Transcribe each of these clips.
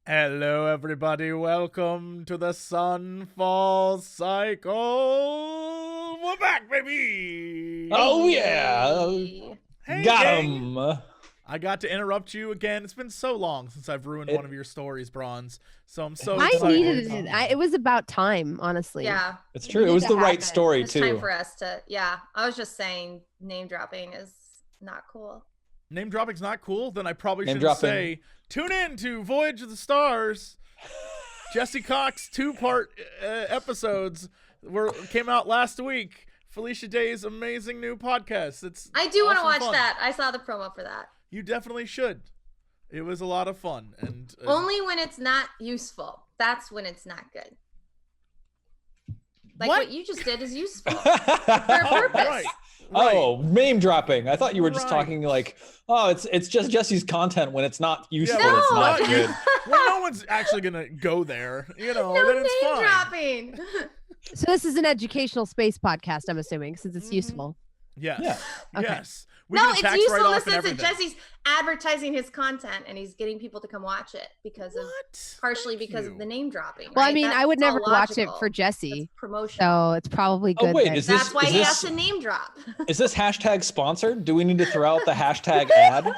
Hello, everybody. Welcome to the Sunfall Cycle. We're back, baby. Oh, yeah. Hey, Got gang. him. I got to interrupt you again. It's been so long since I've ruined one of your stories, Bronze. So I'm so I excited. needed it. It was about time, honestly. Yeah, It's true. It was the right story, it's too. time for us to. Yeah, I was just saying, name dropping is not cool. Name dropping's not cool? Then I probably Name should dropping. say, tune in to Voyage of the Stars. Jesse Cox 2-part episodes came out last week. Felicia Day's amazing new podcast. I do want to awesome watch fun. that. I saw the promo for that. You definitely should. It was a lot of fun, and Only when it's not useful. That's when it's not good. Like what you just did is useful for a purpose. Right. Oh, name dropping. I thought you were just Right. talking like, oh, it's just Jesse's content when it's not useful. Yeah, It's not No. good. Well, no one's actually gonna go there, you know. No then it's name fine. dropping. So this is an educational space podcast, I'm assuming, since it's useful. Yes. Yeah. Okay. Yes. We No, get a it's tax useful in the write-off and sense that everything. Jesse's advertising his content and he's getting people to come watch it because of What? partially Thank because you. of the name dropping. Well, I right? mean, I would That's all never watch it logical. for Jesse, That's promotion. so it's probably Oh, good. wait, that- is this- That's why he this- has to name drop. Is this hashtag sponsored? Do we need to throw out the hashtag ad?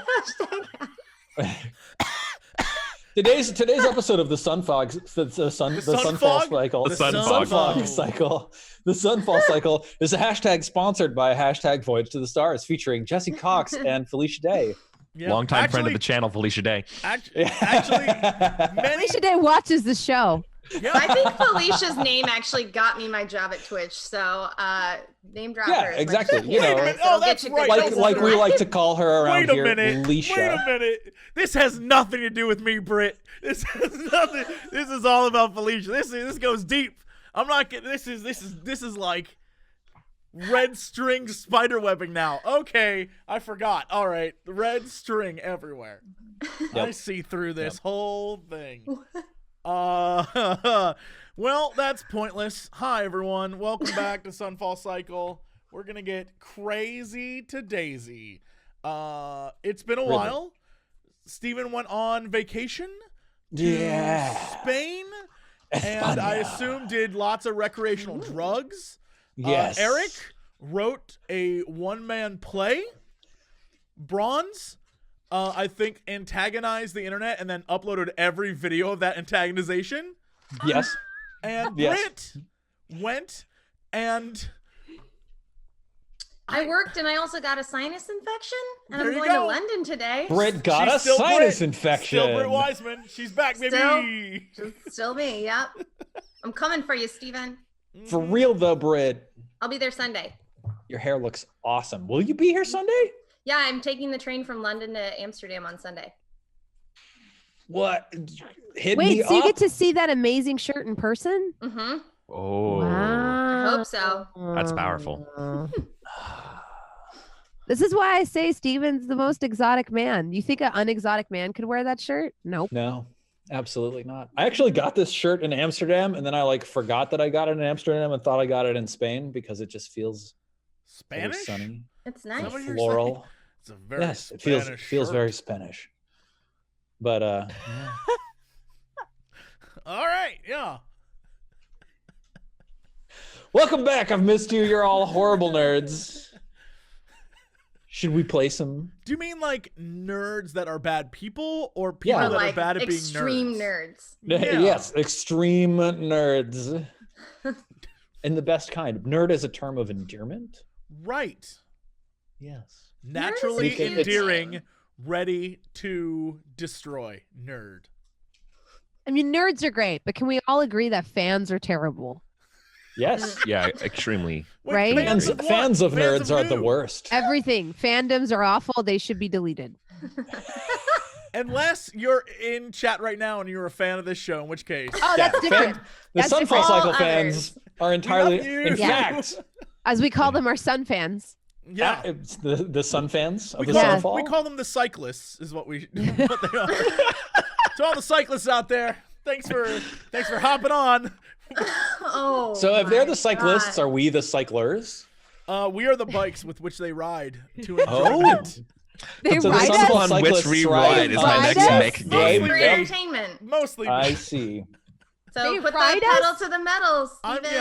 Today's episode of the Sunfall Sunfog? Cycle. The Sunfog. Sunfog. Cycle. The Sunfall Cycle is a hashtag sponsored by hashtag Voyage to the Stars, featuring Jesse Cox and Felicia Day. Yeah. Longtime friend of the channel, Felicia Day. Actually, many. Felicia Day watches the show. Yeah. I think Felicia's name actually got me my job at Twitch. So name dropper. Yeah, is my exactly. job. You know, Wait a minute. It'll Oh, get that's you right. good Like- like we places. like to call her around Wait a here, minute. Felicia. Wait a minute. This has nothing to do with me, Britt. This has nothing. This is all about Felicia. This goes deep. I'm not getting. This is like red string spider webbing now. Okay, I forgot. All right, red string everywhere. I see through this whole thing. Well, that's pointless. Hi, everyone. Welcome back to Sunfall Cycle. We're going to get crazy to Daisy. It's been a Really? while. Steven went on vacation to Yeah. Spain, and I assume did lots of recreational drugs. Yes. Eric wrote a one-man play. Bronze, I think, antagonized the internet and then uploaded every video of that antagonization. Yes. And Yes. Britt went and I worked and I also got a sinus infection, and There I'm you going go. to London today. Britt got she's a still sinus Britt. infection. Still Britt Wiseman. She's back, baby. Still me. Yep. I'm coming for you, Steven. For real though, Britt. I'll be there Sunday. Your hair looks awesome. Will you be here Sunday? Yeah, I'm taking the train from London to Amsterdam on Sunday. What? Hit me Wait, so you up? get to see that amazing shirt in person? Mm-hmm. Oh, Wow. Hope so. That's powerful. This is why I say Steven's the most exotic man. You think an unexotic man could wear that shirt? Nope. No, absolutely not. I actually got this shirt in Amsterdam, and then I forgot that I got it in Amsterdam and thought I got it in Spain because it just feels very Spanish? sunny, It's that nice. what you're floral. It's a very Yes, it feels Spanish very shirt. Spanish. But yeah. All right, yeah. Welcome back. I've missed you. You're all horrible nerds. Should we play some? Do you mean like nerds that are bad people or people Yeah. that Like are bad at being extreme nerds? nerds. Yes, extreme nerds. And the best kind. Nerd is a term of endearment. Right. Yes. Naturally cute. endearing, ready to destroy. Nerd. I mean, nerds are great, but can we all agree that fans are terrible? Yes. Yeah, extremely. Right? Fans, what? fans of nerds are the who? worst. Everything. Fandoms are awful. They should be deleted. Unless you're in chat right now and you're a fan of this show, in which case. Oh, that's different. The That's Sunfall different. Cycle All fans are entirely, love you. in Yeah. fact, As we call them, our Sun fans. Yeah. it's the Sun fans of We the call, Sunfall. we call them the cyclists, is what what they are. To all the cyclists out there, thanks for hopping on. Oh. So if they're my the cyclists, God. are we the cyclers? We are the bikes with which they ride to Oh. enjoyment. They So the ride Sunfall us. on which Cyclists rewrite is my ride next us? mech Mostly game. for entertainment. Mostly. I see. So They put the ride pedal us? to the metal, I'm- Steven.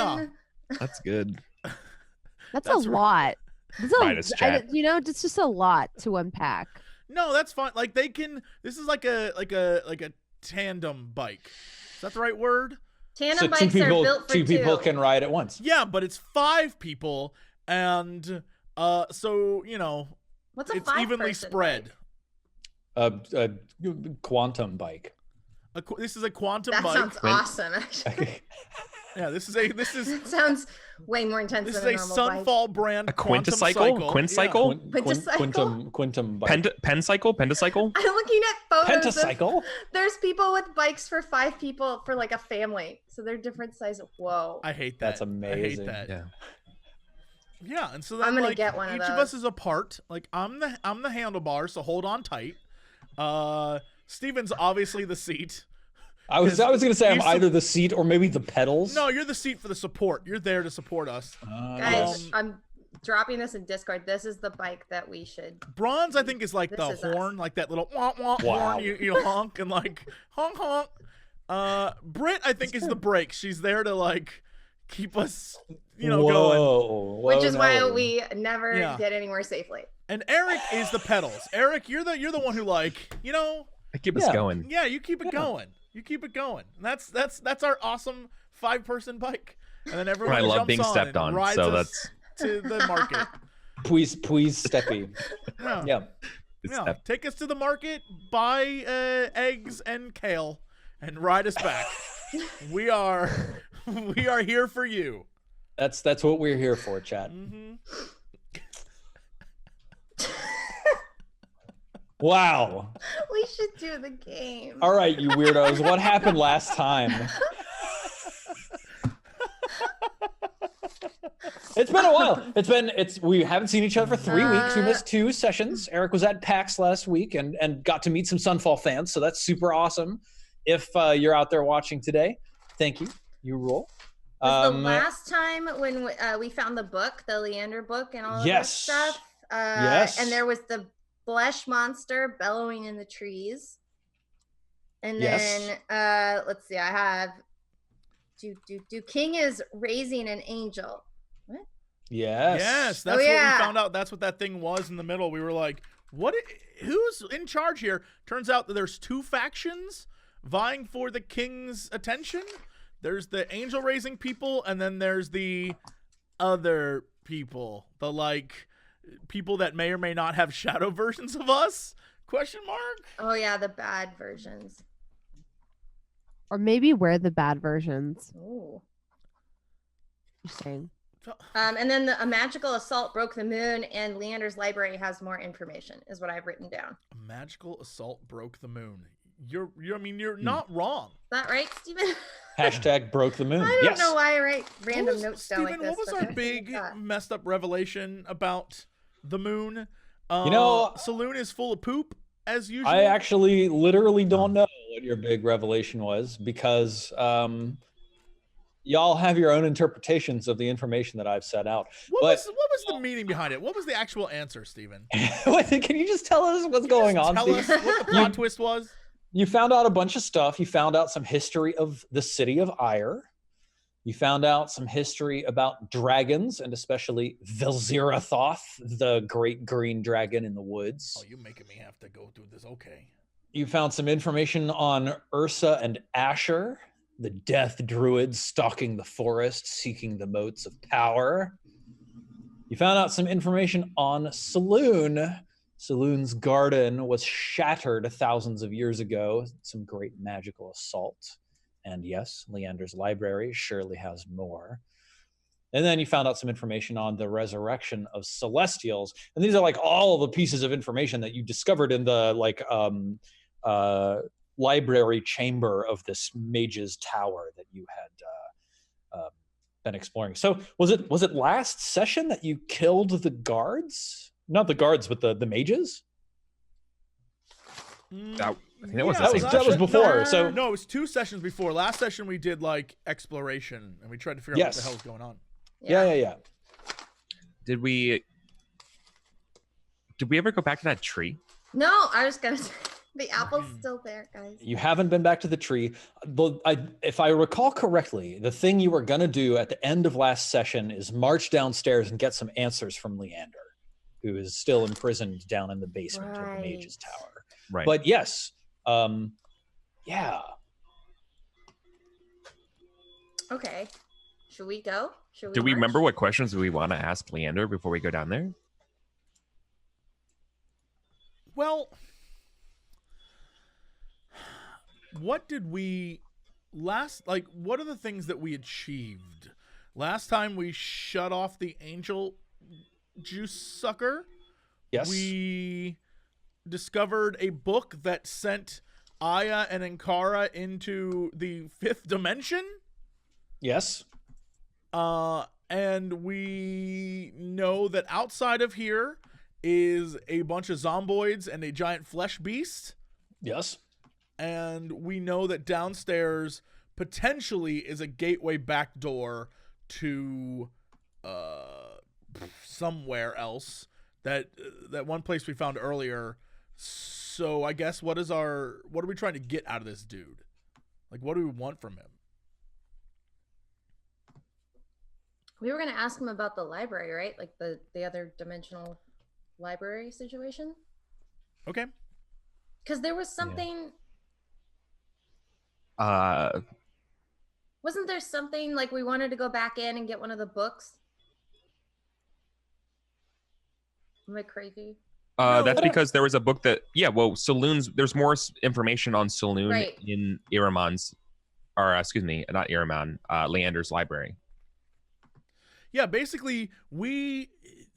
yeah. That's good. That's a That's right. lot. That's Right, it's chat. it's just a lot to unpack. No, that's fine. Like they can. This is like a tandem bike. Is that the right word? Tandem So bikes are built for two people can ride at once. Yeah, but it's 5 people, and so What's a it's 5-person evenly spread. bike? A quantum bike. This is a quantum That bike. sounds awesome. Actually, Yeah, this is it sounds way more intense this is than a a normal bike. Sunfall brand A quantum quinticycle? cycle. Quinticycle? Quantum bike. Pencycle? Pentacycle? I'm looking at photos. Pentacycle. There's people with bikes for 5 people for like a family, so they're different sizes. Whoa. I hate that. That's amazing. I hate that. Yeah. Yeah, and so then I'm gonna like, get one of each of those. us is a part. Like I'm the handlebar, so hold on tight. Steven's obviously the seat. I was gonna say I'm He's either the seat or maybe the pedals. No, you're the seat for the support. You're there to support us. Guys, I'm dropping this in Discord. This is the bike that we should. Bronze, I think, is like This the is us. horn, like that little wah wah Wow. horn you honk and like honk honk. Britt, I think, is the brake. She's there to like keep us, going. Whoa, Which is why no. we never Yeah. get anywhere safely. And Eric is the pedals. Eric, you're the one who like, Keep us Yeah. going. yeah, you keep it going. You keep it going. And that's our awesome 5-person bike. And then everyone I love jumps being on stepped and on, rides so us to the market. Please, Steppy. Yeah. Yeah. Yeah. Take us to the market, buy eggs and kale, and ride us back. we are here for you. That's what we're here for, chat. Mm-hmm. Wow. We should do the game. All right, you weirdos. What happened last time? It's been a while. We haven't seen each other for 3 weeks. We missed 2 sessions. Eric was at PAX last week and got to meet some Sunfall fans, so that's super awesome. If you're out there watching today, thank you. You rule. Was the last time when we found the book, the Leander book, and all of that stuff? Yes. And there was the flesh monster bellowing in the trees. And Yes. then let's see, I have King is raising an angel. What? Yes. Yes, that's what we found out. That's what that thing was in the middle. We were like, who's in charge here? Turns out that there's 2 factions vying for the king's attention. There's the angel raising people, and then there's the other people. The like people that may or may not have shadow versions of us? Question mark? Oh yeah, the bad versions. Or maybe we're the bad versions. Ooh. Interesting. And then a magical assault broke the moon, and Leander's library has more information, is what I've written down. A magical assault broke the moon. You're not wrong. Is that right, Steven? Hashtag broke the moon. I don't Yes. know why I write random notes down like Steven, this. what was but our I big forgot. messed up revelation about the moon? Saloon is full of poop, as usual. I actually literally don't know what your big revelation was because y'all have your own interpretations of the information that I've set out. What was the meaning behind it? What was the actual answer, Steven? Can you just tell us what's going on? Tell us Steve? what the plot twist was. You found out a bunch of stuff. You found out some history of the city of Ire. You found out some history about dragons, and especially Velzirathoth, the great green dragon in the woods. Oh, you're making me have to go through this. Okay. You found some information on Ursa and Asher, the death druids stalking the forest, seeking the motes of power. You found out some information on Saloon. Saloon's garden was shattered thousands of years ago. Some great magical assault. And yes, Leander's library surely has more. And then you found out some information on the resurrection of Celestials. And these are like all the pieces of information that you discovered in the library chamber of this mage's tower that you had been exploring. So was it last session that you killed the guards? Not the guards, but the mages? I think that was the That same was session. before. So No, it was 2 sessions before. Last session we did like exploration, and we tried to figure out what the hell was going on. yeah. Did we Did we ever go back to that tree? No, I was gonna say the apple's still there, guys. You haven't been back to the tree. If I recall correctly, the thing you were going to do at the end of last session is march downstairs and get some answers from Leander, who is still imprisoned down in the basement of the Mage's Tower. Right. But yes, yeah. Okay. Should we go? Do we march? remember what questions we want to ask Leander before we go down there? Well, what did we what are the things that we achieved? Last time we shut off the angel juice sucker. Yes. We discovered a book that sent Aya and Ankara into the 5th dimension. Yes. And we know that outside of here is a bunch of zomboids and a giant flesh beast. Yes. And we know that downstairs potentially is a gateway back door to somewhere else. That one place we found earlier. So I guess what are we trying to get out of this dude? Like, what do we want from him? We were gonna ask him about the library, right? Like the other dimensional library situation. Okay. Because there was something. Wasn't there something like we wanted to go back in and get one of the books? Am I crazy? That's because there was a book that, Saloon's, there's more information on Saloon Right. in Iramon's, or excuse me, not Iramon, Leander's library. Yeah, basically,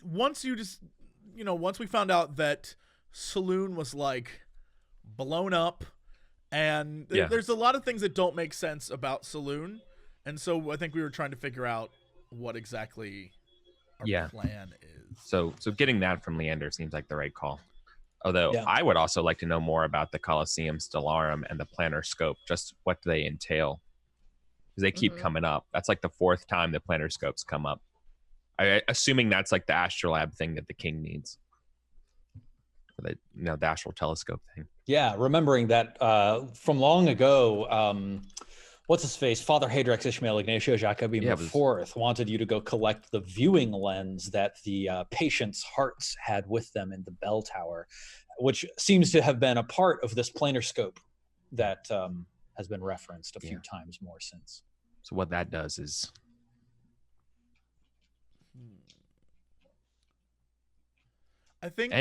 once we found out that Saloon was like blown up, and there's a lot of things that don't make sense about Saloon, and so I think we were trying to figure out what exactly our plan is. So getting that from Leander seems like the right call. Although I would also like to know more about the Colosseum Stellarum and the Planar Scope. Just what do they entail? Because they keep coming up. That's like the 4th time the Planar Scopes come up. Assuming that's like the Astrolabe thing that the king needs. The astral telescope thing. Yeah, remembering that from long ago, what's his face? Father Hadrex Ishmael Ignacio Jacobin IV wanted you to go collect the viewing lens that the patients' hearts had with them in the bell tower, which seems to have been a part of this planar scope that has been referenced a few times more since. So what that does is... I think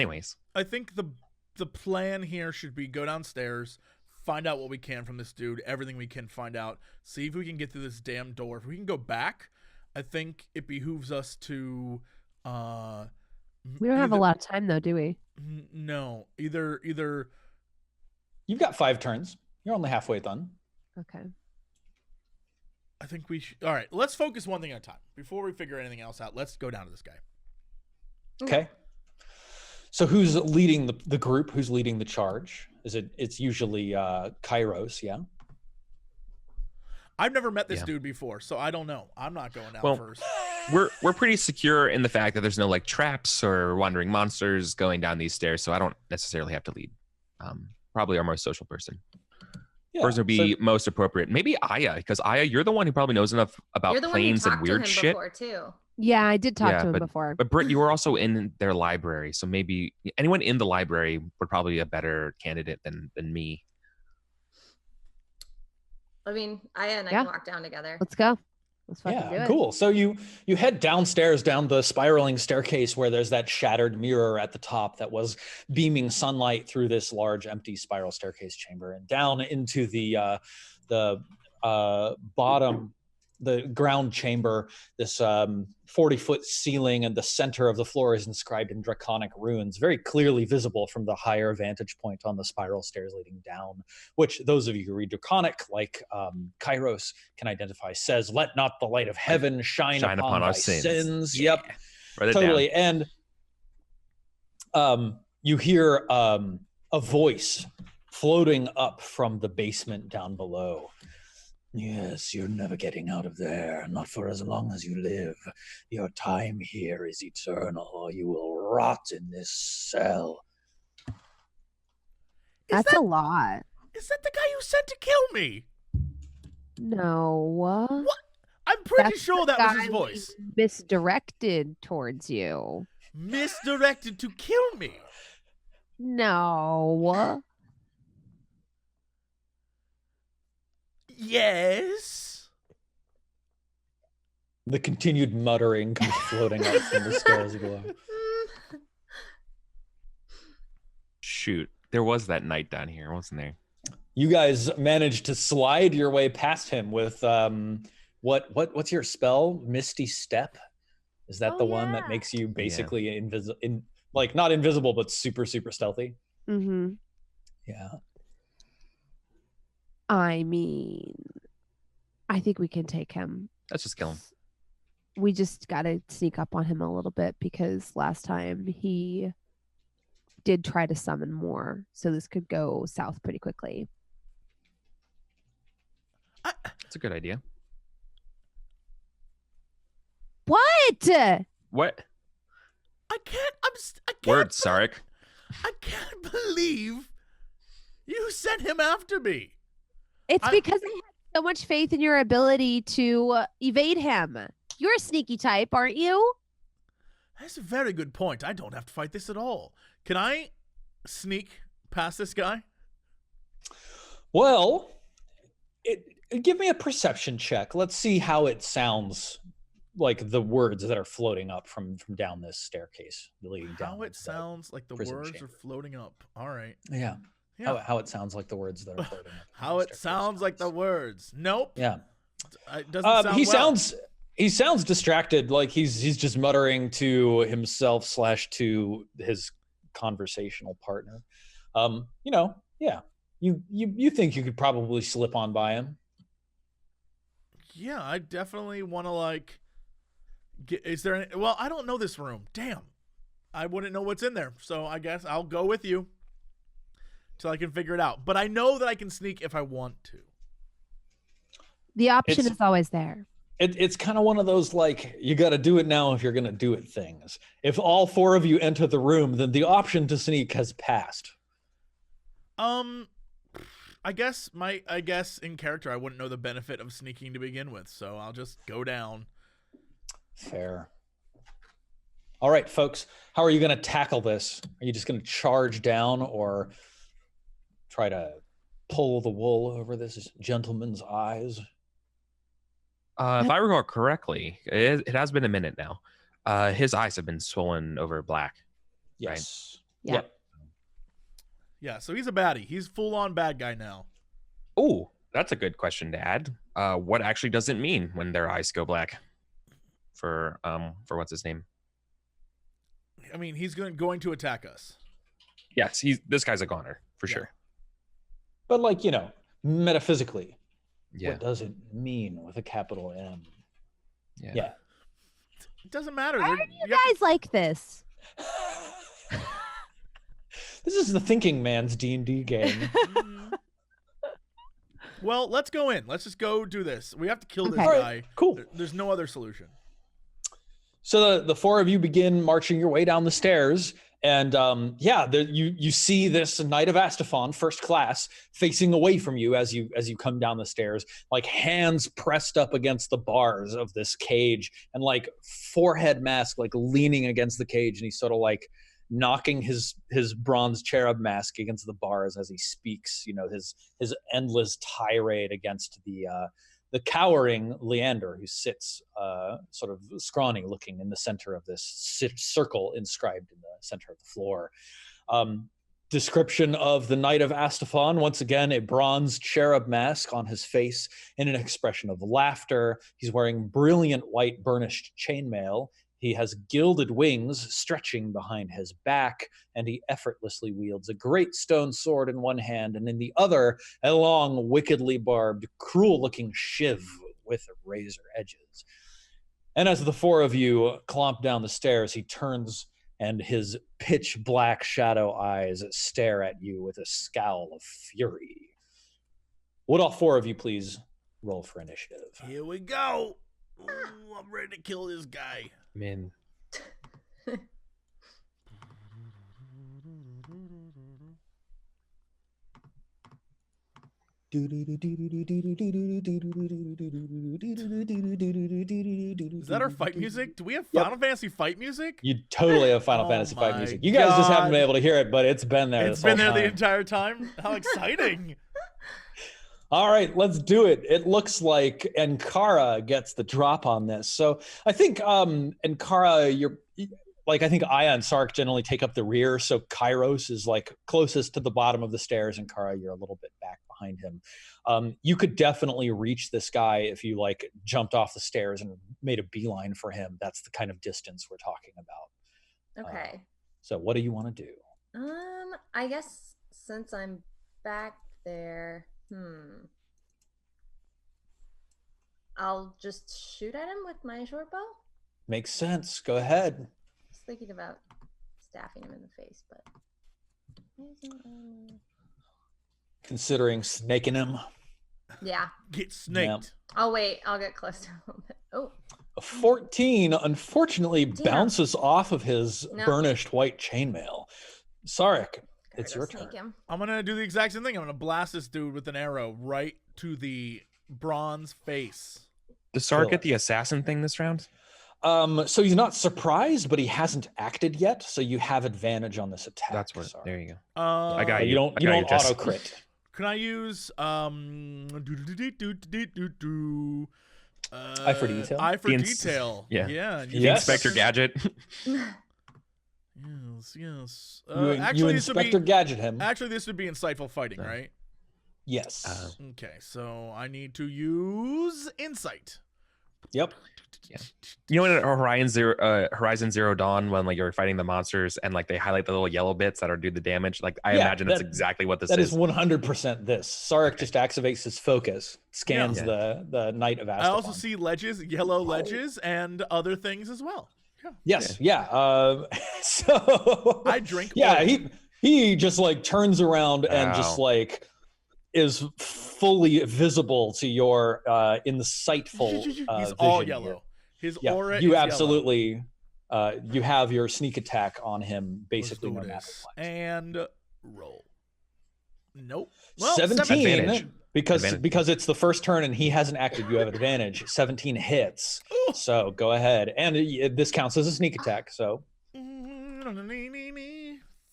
the plan here should be go downstairs, find out what we can from this dude, everything we can find out, see if we can get through this damn door. If we can go back, I think it behooves us to we don't have a lot of time though, do we? No. Either you've got 5 turns. You're only halfway done. Okay. I think we should. All right, let's focus one thing at a time. Before we figure anything else out, let's go down to this guy. Okay. So who's leading the group? Who's leading the charge? It's usually Kairos, yeah? I've never met this dude before, so I don't know. I'm not going out first. We're pretty secure in the fact that there's no like traps or wandering monsters going down these stairs, so I don't necessarily have to lead. Probably our most social person. Yeah, person would be most appropriate. Maybe Aya, because Aya, you're the one who probably knows enough about planes and weird shit. Before, too. Yeah, I did talk to him before. But Britt, you were also in their library, so maybe anyone in the library would probably be a better candidate than me. I mean, Aya and I can walk down together. Let's go. Let's fucking do it. Cool. So you head downstairs down the spiraling staircase where there's that shattered mirror at the top that was beaming sunlight through this large empty spiral staircase chamber, and down into the bottom, the ground chamber, this 40-foot ceiling, and the center of the floor is inscribed in draconic runes, very clearly visible from the higher vantage point on the spiral stairs leading down, which those of you who read draconic, like Kairos, can identify, says, "Let not the light of heaven shine upon our sins." Yeah. Yep, totally. And you hear a voice floating up from the basement down below. "Yes, you're never getting out of there, not for as long as you live. Your time here is eternal. You will rot in this cell. That's a lot. Is that the guy you sent to kill me? No. What? I'm pretty That's sure the that was guy his voice. we misdirected towards you. Misdirected to kill me. No. Yes. The continued muttering comes floating up from the stairs below. Shoot, there was that knight down here, wasn't there? You guys managed to slide your way past him with what's your spell? Misty Step? Is that the one that makes you basically invisible? Like not invisible, but super stealthy. Mm-hmm. Yeah. I mean, I think we can take him. Let's just kill him. We just got to sneak up on him a little bit because last time he did try to summon more, so this could go south pretty quickly. That's a good idea. What? What? I can't. I can't. Word, Sarek. I can't believe you sent him after me. It's because I had so much faith in your ability to evade him. You're a sneaky type, aren't you? That's a very good point. I don't have to fight this at all. Can I sneak past this guy? Well, give me a perception check. Let's see how it sounds, like the words that are floating up from down this staircase leading down. How it sounds like the words are floating up. All right. Yeah. How it sounds like the words that are floating up. How it sounds like the words. Nope. Yeah. It doesn't sound he sounds distracted, like he's just muttering to himself / to his conversational partner. You think you could probably slip on by him. Yeah, I definitely want to is there any, well, I don't know this room. Damn. I wouldn't know what's in there. So I guess I'll go with you till I can figure it out. But I know that I can sneak if I want to. The option is always there. It's kind of one of those, like, you got to do it now if you're going to do it things. If all four of you enter the room, then the option to sneak has passed. I guess in character I wouldn't know the benefit of sneaking to begin with, so I'll just go down. Fair. All right, folks, how are you going to tackle this? Are you just going to charge down or try to pull the wool over this gentleman's eyes? If I recall correctly, it has been a minute now. His eyes have been swollen over black. Yes. Right? Yep. Yeah, so he's a baddie. He's full-on bad guy now. Oh, that's a good question to add. What actually does it mean when their eyes go black? For what's his name? I mean, he's going to attack us. Yes, this guy's a goner for sure. But metaphysically, what does it mean with a capital M? Yeah. It doesn't matter. Why are you guys like this? This is the thinking man's D&D game. Well, let's go in. Let's just go do this. We have to kill this All guy. right, cool. There's no other solution. So the four of you begin marching your way down the stairs, and you see this Knight of Astafon, first class, facing away from you as you come down the stairs, like hands pressed up against the bars of this cage, and like forehead mask like leaning against the cage, and he's sort of like knocking his bronze cherub mask against the bars as he speaks, his endless tirade against the cowering Leander, who sits sort of scrawny looking in the center of this circle inscribed in the center of the floor. Description of the Knight of Astafon: once again, a bronze cherub mask on his face in an expression of laughter. He's wearing brilliant white burnished chainmail. He has gilded wings stretching behind his back, and he effortlessly wields a great stone sword in one hand, and in the other, a long, wickedly barbed, cruel-looking shiv with razor edges. And as the four of you clomp down the stairs, he turns, and his pitch-black shadow eyes stare at you with a scowl of fury. Would all four of you please roll for initiative? Here we go. Ooh, I'm ready to kill this guy. Man. Is that our fight music? Do we have Final Fantasy fight music? You totally have Final Oh Fantasy fight my music. You guys just haven't been God. able to hear it, but it's been there. It's been there the entire time. How exciting! All right, let's do it. It looks like Ankara gets the drop on this. So I think Ankara, you're like, I think Aya and Sark generally take up the rear. So Kairos is like closest to the bottom of the stairs, and Kara, you're a little bit back behind him. You could definitely reach this guy if you like jumped off the stairs and made a beeline for him. That's the kind of distance we're talking about. Okay. So what do you want to do? I guess since I'm back there, I'll just shoot at him with my short bow. Makes sense. Go ahead. Just thinking about staffing him in the face, but Considering snaking him. yeah. Get snaked. Yeah. I'll wait. I'll get close to him a little bit. Oh. A 14 unfortunately bounces off of his No. burnished white chainmail. Sarek, it's Gotta your snake turn. him. I'm gonna do the exact same thing. I'm gonna blast this dude with an arrow right to the bronze face. Does Sark Kill get it. the assassin thing this round? So he's not surprised, but he hasn't acted yet, so you have advantage on this attack. That's what. Sarek. There you go. I got You don't I got you, Jess. auto crit. Can I use eye for detail? Eye for The ins- detail. yeah. Yeah. The Yes. Inspector Gadget. Yes. You Actually, this would Inspector be Gadget him. actually this would be insightful fighting, No. right? Yes. Okay, so I need to use insight. Yep. You know, in Horizon Zero Dawn, when like you're fighting the monsters and like they highlight the little yellow bits that are do the damage. Like I Yeah, imagine that's that- exactly what this That is. is 100% this. Sarek just activates his focus, scans Yeah. the Knight of Astaphan. I also see ledges, yellow ledges, and other things as well. Yeah. Yes, yeah. So I drink Yeah, oil. he just like turns around and just Wow. like is fully visible to your in the sightful. He's all vision yellow. here. His Yeah, aura you is absolutely. You have your sneak attack on him, yellow. basically no Let's do matter this. what. And roll. Nope. Well, 17 Advantage. because Advantage. because it's the first turn and he hasn't acted. You have advantage. 17 hits. Ooh. So go ahead, and this counts as a sneak attack. So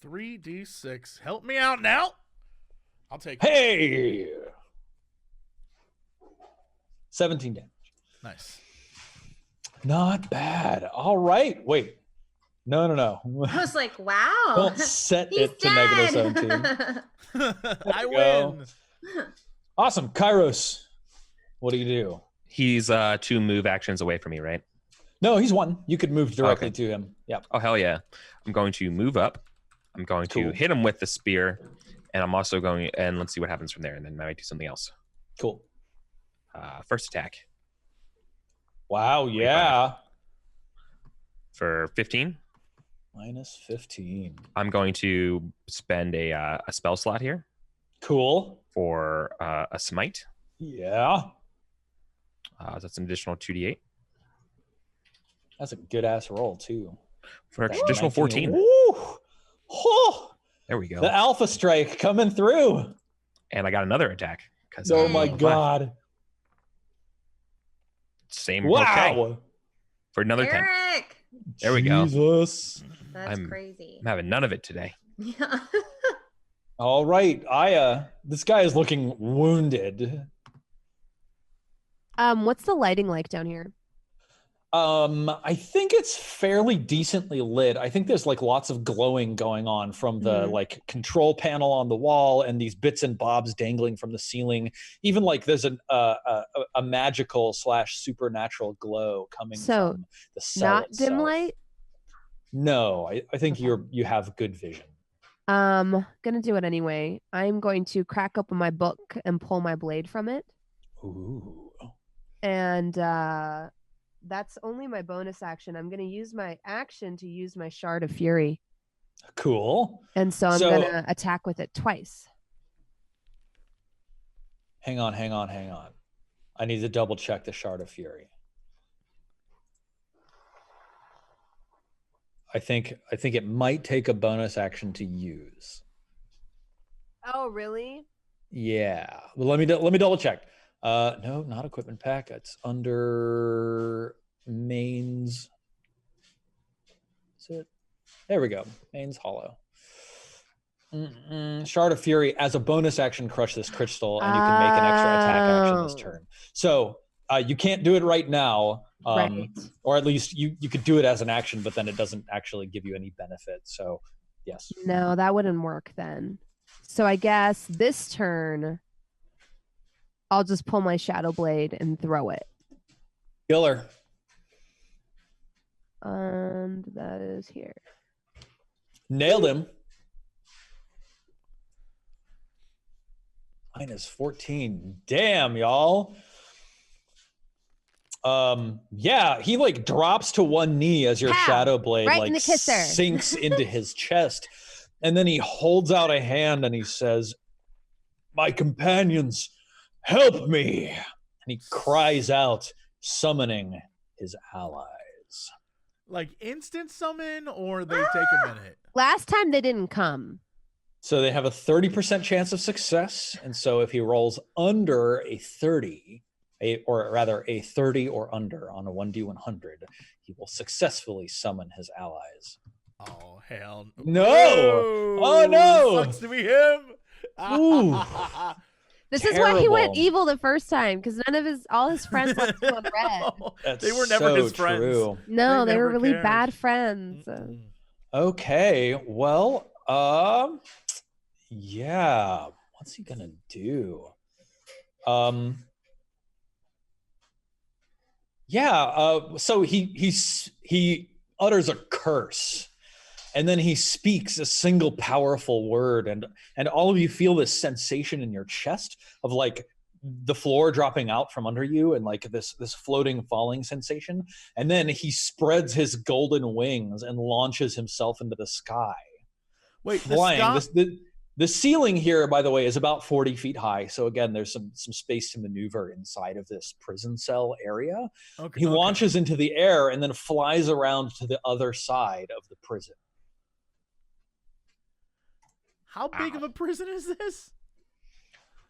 3d6. Help me out now. I'll take it. hey, 17 damage. Nice. Not bad. All right. Wait. No. I was like, wow. Don't set He's it to dead. -17. I you go. win. Awesome. Kairos, what do you do? He's 2 move actions away from me, right? No, he's one. You could move directly Okay. to him. Yep. Oh hell yeah! I'm going to move up. I'm going to Cool. hit him with the spear, and I'm also going. And let's see what happens from there, and then I might do something else. Cool. First attack Wow. Yeah. for 15. -15. I'm going to spend a spell slot here Cool. for a smite. Yeah. That's an additional 2d8 That's a good ass roll too. for an That's additional 19. 14. Woo! Oh, There we go. the alpha strike coming through. And I got another attack. 'Cause Oh I'm my level 5. god. Same. Wow. Okay. For another 10. Eric. There we go. Jesus. That's I'm- crazy. I'm having none of it today. Yeah. All right, Aya. This guy is looking wounded. What's the lighting like down here? I think it's fairly decently lit. I think there's like lots of glowing going on from the like control panel on the wall and these bits and bobs dangling from the ceiling. Even like there's a magical / supernatural glow coming So, from the cell Not dim itself. light? No, I think Okay. you have good vision. Gonna do it anyway. I'm going to crack open my book and pull my blade from it. Ooh. And that's only my bonus action. I'm gonna use my action to use my Shard of Fury. Cool. And so I'm So- gonna attack with it twice. Hang on. I need to double check the Shard of Fury. I think it might take a bonus action to use. Oh, really? Yeah. Well, let me double check. No, not equipment pack. It's under mains. Is it? There we go. Mains hollow. Shard of Fury. As a bonus action, crush this crystal, and you can make an extra attack action this turn. So you can't do it right now, Right. or at least you could do it as an action, but then it doesn't actually give you any benefit. So yes. No, that wouldn't work then. So I guess this turn, I'll just pull my Shadow Blade and throw it. Killer. And that is here. Nailed him. -14. Damn, y'all. Yeah, he like drops to one knee as your Pow! Shadow Blade Right in like the kisser. sinks into his chest. And then he holds out a hand and he says, "My companions, help me." And he cries out, summoning his allies. Like instant summon, or they take a minute? Last time they didn't come. So they have a 30% chance of success. And so if he rolls under a 30, or rather a 30 or under on a 1d100, he will successfully summon his allies. Oh, hell No! Whoa! Oh, no! Sucks to be him! Ooh. This is why he went Terrible. evil the first time, because all his friends left him on red. That's They were never so his friends. true. No, they were never really cared. bad friends. Mm-mm. Okay, well, yeah. What's he gonna do? So he utters a curse, and then he speaks a single powerful word, and all of you feel this sensation in your chest of like the floor dropping out from under you, and like this floating, falling sensation. And then he spreads his golden wings and launches himself into the sky. Wait, Flying. The ceiling here, by the way, is about 40 feet high. So again, there's some space to maneuver inside of this prison cell area. Okay, He launches into the air and then flies around to the other side of the prison. How big of a prison is this?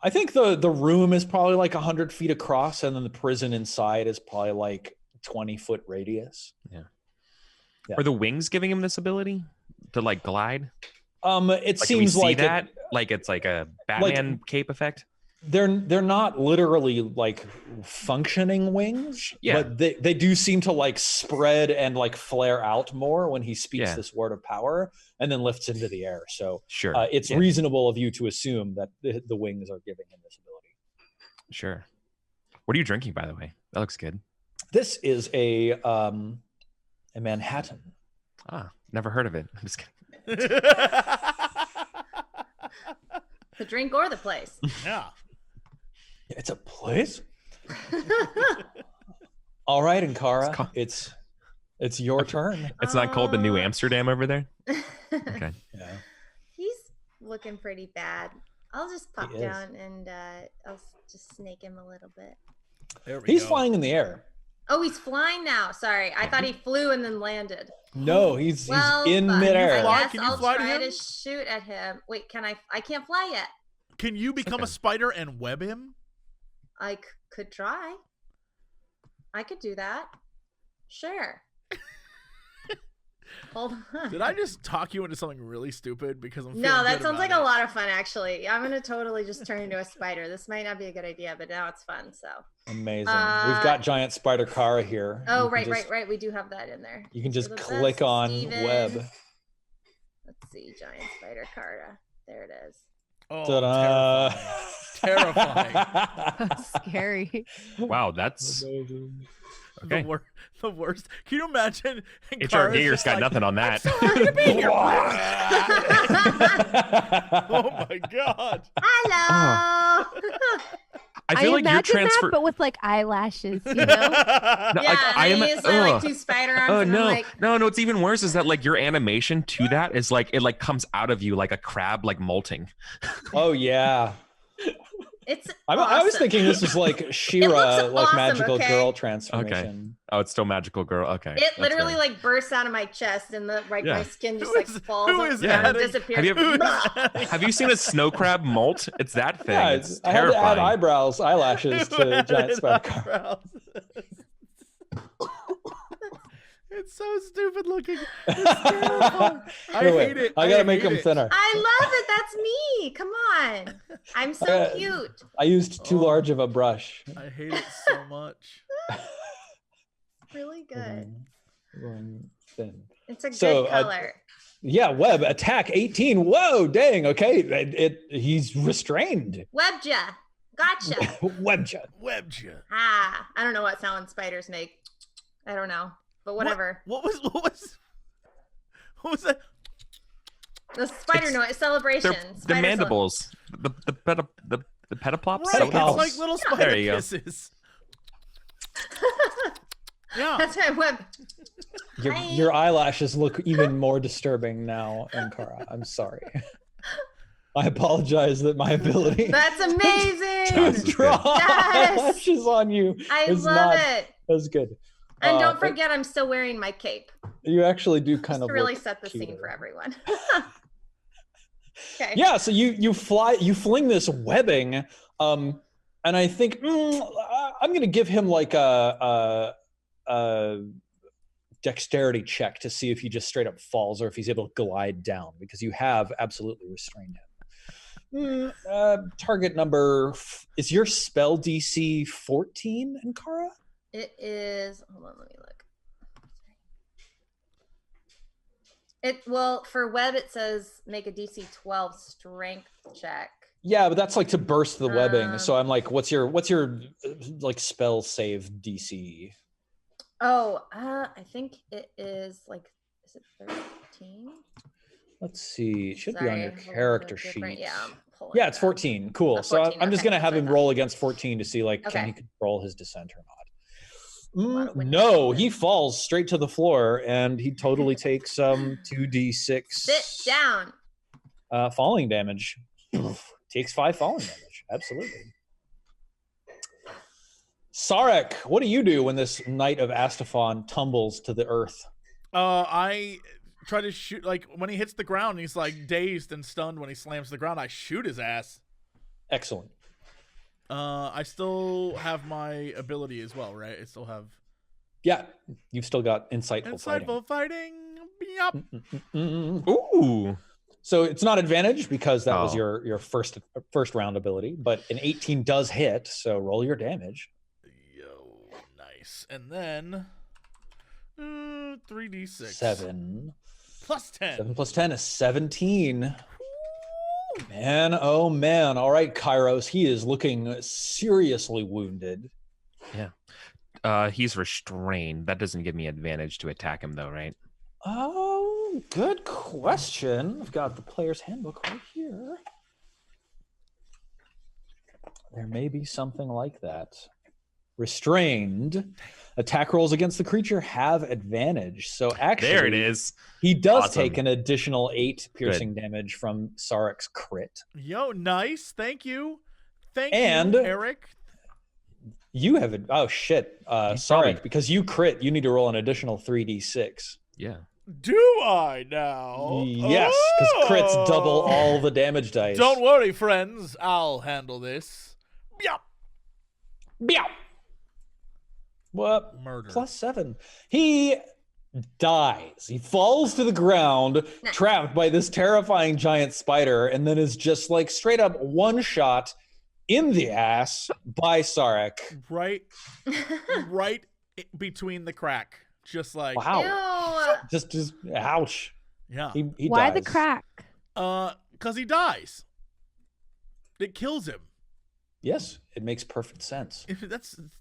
I think the room is probably like 100 feet across, and then the prison inside is probably like 20-foot radius. Yeah. Yeah. Are the wings giving him this ability to like glide? It Like, seems can we see like that like it's like a Batman cape effect. they're not literally like functioning wings, Yeah. but they do seem to like spread and like flare out more when he speaks Yeah. this word of power and then lifts into the air. So Sure. it's Yeah. reasonable of you to assume that the wings are giving him this ability. Sure. What are you drinking, by the way? That looks good. This is a Manhattan. Never heard of it. I'm just kidding. The drink or the place. Yeah. It's a place. All right, Ankara, It's it's your turn. It's not called the New Amsterdam over there. Okay. Yeah. He's looking pretty bad. I'll just pop He is. down and I'll just snake him a little bit. There we He's go. flying in the air. Oh, he's flying now. Sorry, I thought he flew and then landed. No, he's Well, in fuck. midair. fly? I guess Can you I'll fly to try him? to shoot at him. Wait, can I? I can't fly yet. Can you become okay. a spider and web him? I could try. I could do that. Sure. Hold on. Did I just talk you into something really stupid? Because I'm No, feeling that good sounds about like it. a lot of fun, actually. I'm gonna totally just turn into a spider. This might not be a good idea, but now it's fun. So. Amazing. We've got giant spider Kara here. Oh, You can right, just- right. We do have that in there. You can You're just the click best, on Steven. web. Let's see, giant spider Carta. There it is. Oh, Ta-da. terrifying. Scary. Wow, that's Amazing. okay. The worst. Can you imagine? HR Kara's Gator's just got like, nothing on that. "Happy to be here." Oh my god. Hello. I feel like you're imagine that, transfer. but with like eyelashes, you know? No, Yeah, I and am. then you just like ugh. two spider arms. Oh and I'm no, like, no! What's even worse is that like your animation to that is like it like comes out of you like a crab like molting. Oh yeah. It's I was awesome. thinking this was like She-Ra, like awesome, magical okay? girl transformation. Oh, it's still magical girl. Okay. It that's literally fair. like bursts out of my chest, and the like Yeah. my skin just Who like is- falls who on is the ground and adding- disappears. Have you- Who is Have you seen a snow crab molt? It's that thing. Yeah, it's I had to add terrifying. eyelashes Who to added giant spider car. eyebrows? It's so stupid looking. It's terrifying. I Here, wait. hate it. I gotta make hate them it. thinner. I love it. That's me. Come on. I'm so cute. I used too Oh. large of a brush. I hate it so much. Really good. Thin. It's a good So, color. Yeah, web attack 18. Whoa, dang. Okay, he's restrained. Webja. Gotcha. Webja. Webbed you. Ah, I don't know what sound spiders make. I don't know, but whatever. What was that? The spider It's- noise celebration. The Spider mandibles. The pediplops. Right, Pedipalps. it's like little spider There you go. kisses. Yeah. That's my web. Your eyelashes look even more disturbing now, Ankara. I'm sorry. I apologize that my ability That's to amazing. draw Yes. eyelashes on you I is love not it. as good. And don't but forget, I'm still wearing my cape. you actually do Just kind of to really look set the scene cuter. for everyone. Okay. Yeah, so you fling this webbing, and I think I'm gonna give him like a dexterity check to see if he just straight up falls or if he's able to glide down, because you have absolutely restrained him. Target number is your spell DC 14, Ankara? It is. Hold on, let me look. For web it says make a DC 12 strength check. Yeah, but that's like to burst the webbing. So Um, I'm like, what's your like spell save DC? Oh, I think it is like, is it 13? Let's see. It should be on your Sorry, hold character it's different. sheet. Yeah, I'm pulling Yeah, it it's up. 14. Cool. Oh, So 14, I'm just okay, gonna have that's him what I roll against 14 to see like can Okay. he control his descent or not. lot of windows No, open. he falls straight to the floor and he totally takes 2d6 Sit down. falling damage. Takes 5 falling damage. Absolutely. Sarek, what do you do when this Knight of Astafon tumbles to the earth? I try to shoot, like when he hits the ground, he's like dazed and stunned when he slams the ground. I shoot his ass. Excellent. I still have my ability as well, right? I still have Yeah, you've still got insightful fighting. insightful fighting. Yup. Ooh. So it's not advantage because that was Oh. your first round ability, but an 18 does hit, so roll your damage. Yo, nice. And then 3d6. 7. Plus 10. 7 plus 10 is 17. Man, oh man. All right, Kairos, he is looking seriously wounded. He's restrained. That doesn't give me advantage to attack him, though, right? Oh, good question. I've got the player's handbook right here. There may be something like that. Restrained. Attack rolls against the creature have advantage. So actually, There it is. he does Awesome. take an additional 8 piercing damage from Sarek's crit. Yo, nice. Thank you. Thank And- you, Eric. You have it. Oh shit, He's Sarek, probably- because you crit, you need to roll an additional 3d6. Yeah. Do I now? Yes, because crits double Oh. all the damage dice. Don't worry, friends. I'll handle this. Yup. Meow. What? Murder. +7. He dies. He falls to the ground, Nice. trapped by this terrifying giant spider, and then is just like straight up one shot in the ass by Sarek. Right between the crack. Just like Wow. Ew. Just ouch. yeah. He Why dies. the crack? Cause he dies. It kills him. Yes, it makes perfect sense.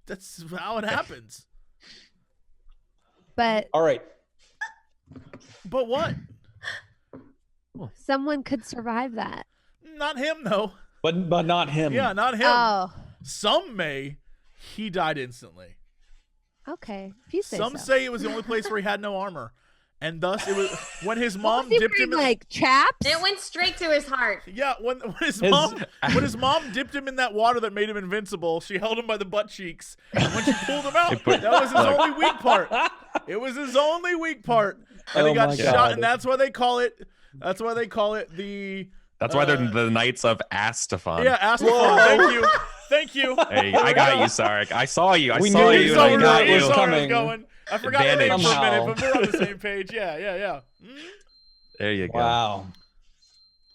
That's how it happens. But All right. But what? someone could survive that. Not him though. But not him. Yeah, not him. Oh, Some may. He died instantly. okay. If you say Some so. say it was the only place where he had no armor. and thus it was when his mom Was he dipped him wearing, in like chaps. It went straight to his heart. Yeah, when his mom dipped him in that water that made him invincible, she held him by the butt cheeks. And when she pulled him out, that was his only weak part. It was his only weak part, and he got shot. And that's why they call it. That's why they call it the. That's why they're the Knights of Astafon. Yeah, Astafon. Thank you. Hey, I got you, Sarek. I saw you. I We saw knew you. you And I got was you. coming. I forgot the name for a Somehow. minute, but we're on the same page. Yeah. There you go. Wow.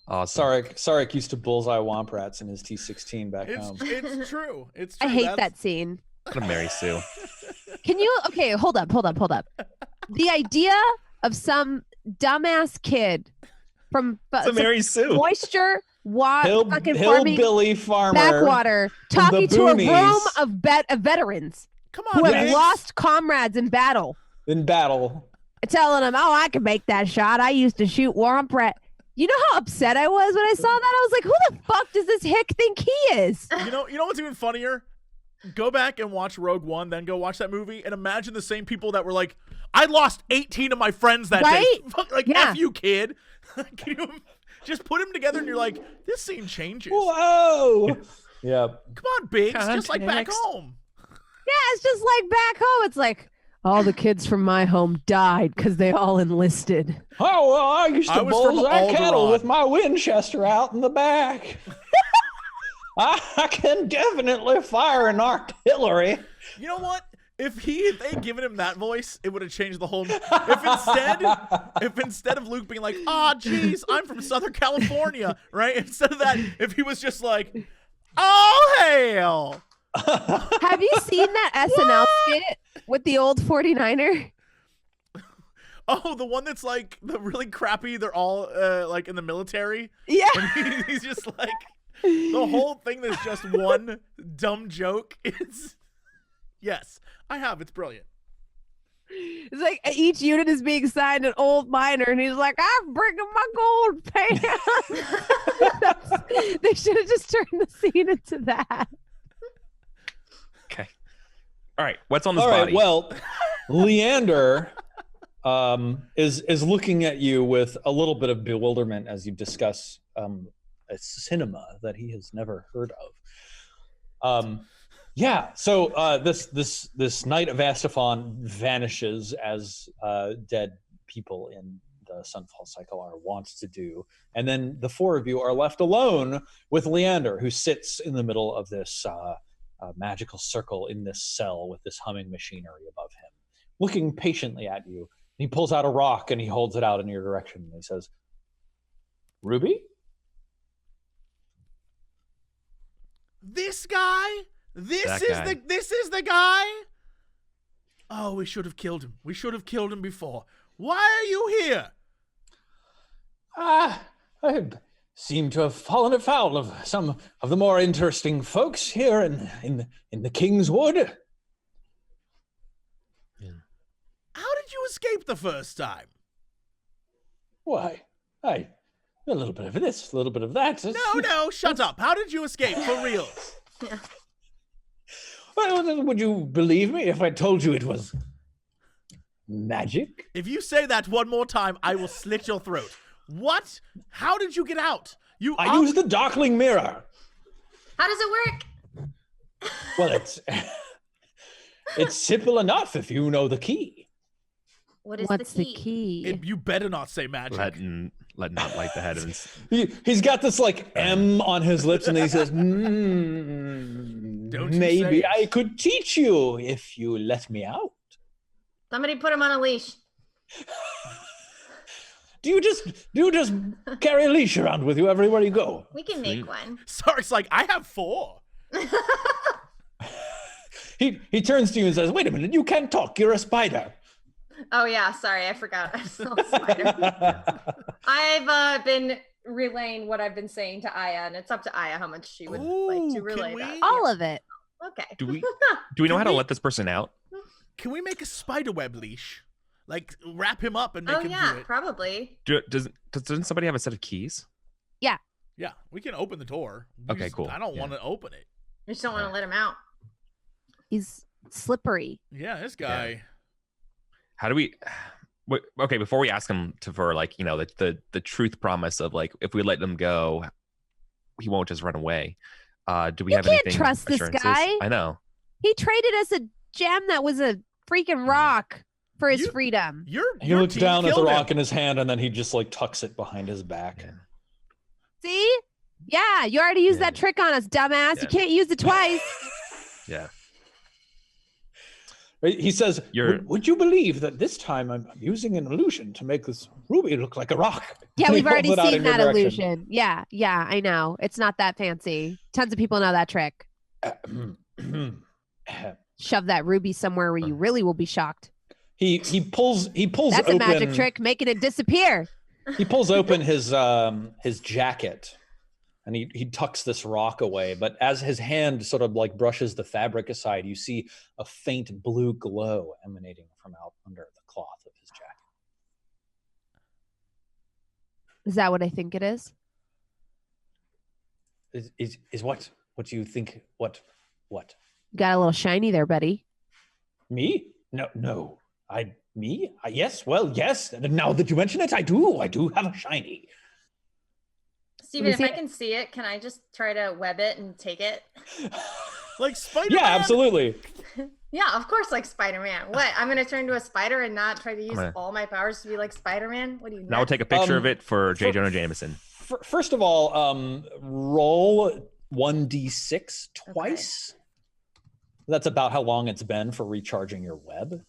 Awesome. Sarek used to bullseye womp rats in his T16 back home. It's true. It's I true. hate that scene. I'm gonna marry Sue. Can you? Okay, hold up. The idea of some dumbass kid from To marry Sue. moisture, fucking farming Hillbilly farmer. backwater, talking to a room boonies. of veterans Come who on, have man. lost comrades in battle, In battle. telling him, "Oh, I can make that shot. I used to shoot womp rat." You know how upset I was when I saw that? I was like, "Who the fuck does this hick think he is?" You know what's even funnier? Go back and watch Rogue One, then go watch that movie, and imagine the same people that were like, "I lost 18 of my friends that Right? day." Fuck, like, Yeah. F you, kid. Can you just put them together, and you're like, "This scene changes." Whoa. Yep. Come on, Biggs, just like back Context. home. Yeah, it's just like back home. It's like all the kids from my home died because they all enlisted. Oh, well, I used I to was from bullseye cattle Alderaan. with my Winchester out in the back. I can definitely fire an artillery. You know what? If they'd given him that voice, it would have changed the whole. If instead of Luke being like, "Ah, geez, I'm from Southern California," right? Instead of that, if he was just like, "Oh hell." Have you seen that SNL skit with the old 49er? Oh, the one that's like the really crappy. They're all like in the military. Yeah. And he's just like the whole thing. That's just one dumb joke. Yes, I have. It's brilliant. It's like each unit is being signed an old miner, and he's like, "I'm bringing my gold pants." They should have just turned the scene into that. Okay. All right. What's on this All right, body? well, Leander is looking at you with a little bit of bewilderment as you discuss a cinema that he has never heard of. Yeah, so this Knight of Astafon vanishes as dead people in the Sunfall Cycle are wont to do, and then the four of you are left alone with Leander, who sits in the middle of this magical circle in this cell with this humming machinery above him, looking patiently at you. He pulls out a rock and he holds it out in your direction, and he says, "Ruby?" This guy? This is the guy? Oh, we should have killed him. We should have killed him before. Why are you here? I seem to have fallen afoul of some of the more interesting folks here in the King's Wood. How did you escape the first time? Why, a little bit of this, a little bit of that. No, shut up. How did you escape for real? Well, would you believe me if I told you it was magic? If you say that one more time, I will slit your throat. What? How did you get out? I used the Darkling Mirror. How does it work? Well, it's simple enough if you know the key. What's the key? You better not say magic. Let not light the head of his... He's got this like M on his lips, and then he says, Don't you maybe say it. I could teach you if you let me out. Somebody put him on a leash. Do you just carry a leash around with you everywhere you go? We can make one. Sark's like, I have 4. He turns to you and says, "Wait a minute, you can't talk. You're a spider." Oh yeah, sorry, I forgot. I'm still a spider. I've been relaying what I've been saying to Aya, and it's up to Aya how much she would like to Ooh, relay can that. we? All of it. Okay. Do we know how to we- let this person out? Can we make a spiderweb leash? Like, wrap him up and make Oh him yeah, do it. probably. Doesn't somebody have a set of keys? Yeah, we can open the door. Okay, cool. I don't Yeah. want to open it. We just don't want to let him out. He's slippery. Yeah, this guy. How do we... Okay, before we ask him for like, you know, the truth promise of like, if we let him go, he won't just run away. Do we have anything? You can't trust this guy. I know. He traded us a gem that was a freaking rock for his freedom. He looks down at the rock in his hand, and then he just like tucks it behind his back. Yeah. See? Yeah, you already used that trick on us, dumbass. Yeah. You can't use it twice. Yeah. He says, would you believe that this time I'm using an illusion to make this ruby look like a rock? Yeah, And we've he already pulls it out seen in your that direction. illusion. Yeah, I know. It's not that fancy. Tons of people know that trick. Shove that ruby somewhere where you really will be shocked. He pulls That's open, a magic trick, making it disappear. He pulls open his jacket, and he tucks this rock away. But as his hand sort of like brushes the fabric aside, you see a faint blue glow emanating from out under the cloth of his jacket. Is that what I think it is? Is what? What do you think? What? You got a little shiny there, buddy. Me? No. Me? Yes. Well, yes. Now that you mention it, I do have a shiny. Steven, if I can see it, can I just try to web it and take it? Like Spider-Man? Yeah, absolutely. Yeah, of course, like Spider-Man. What? I'm going to turn into a spider and not try to use all my powers to be like Spider-Man? What do you know? Now we'll take a picture of it for J. Jonah Jameson. First of all, roll 1d6 twice. Okay. That's about how long it's been for recharging your web.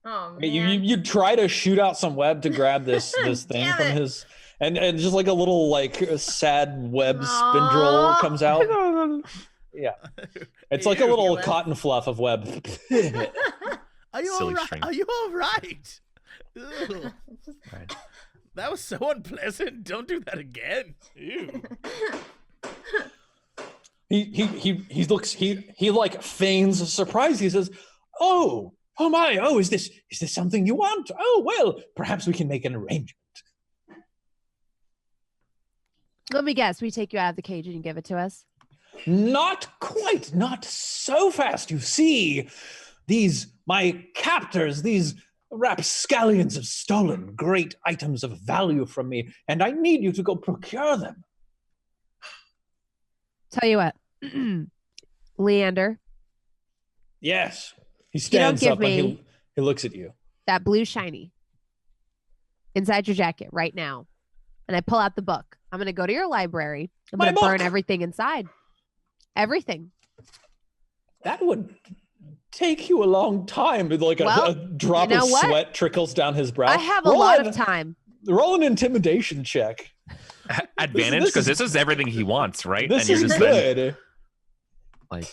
Oh man! You try to shoot out some web to grab this thing from his, and just like a little like a sad web spindle comes out. Yeah, it's like a little cotton fluff of web. Are you all right? Are you all right? Right. That was so unpleasant. Don't do that again. Ew. He looks he like feigns surprise. He says, "Oh my! Oh, is this something you want? Oh well, perhaps we can make an arrangement." Let me guess. We take you out of the cage and you give it to us. Not quite. Not so fast. You see, my captors, these rapscallions have stolen great items of value from me, and I need you to go procure them. Tell you what, Leander. Yes. He stands up and he looks at you. That blue shiny inside your jacket right now. And I pull out the book. I'm going to go to your library. I'm going to burn everything inside. Everything. That would take you a long time. Like a drop of sweat trickles down his brow. I have a lot of time. Roll an intimidation check. Advantage? Because this is everything he wants, right? This is good. Like,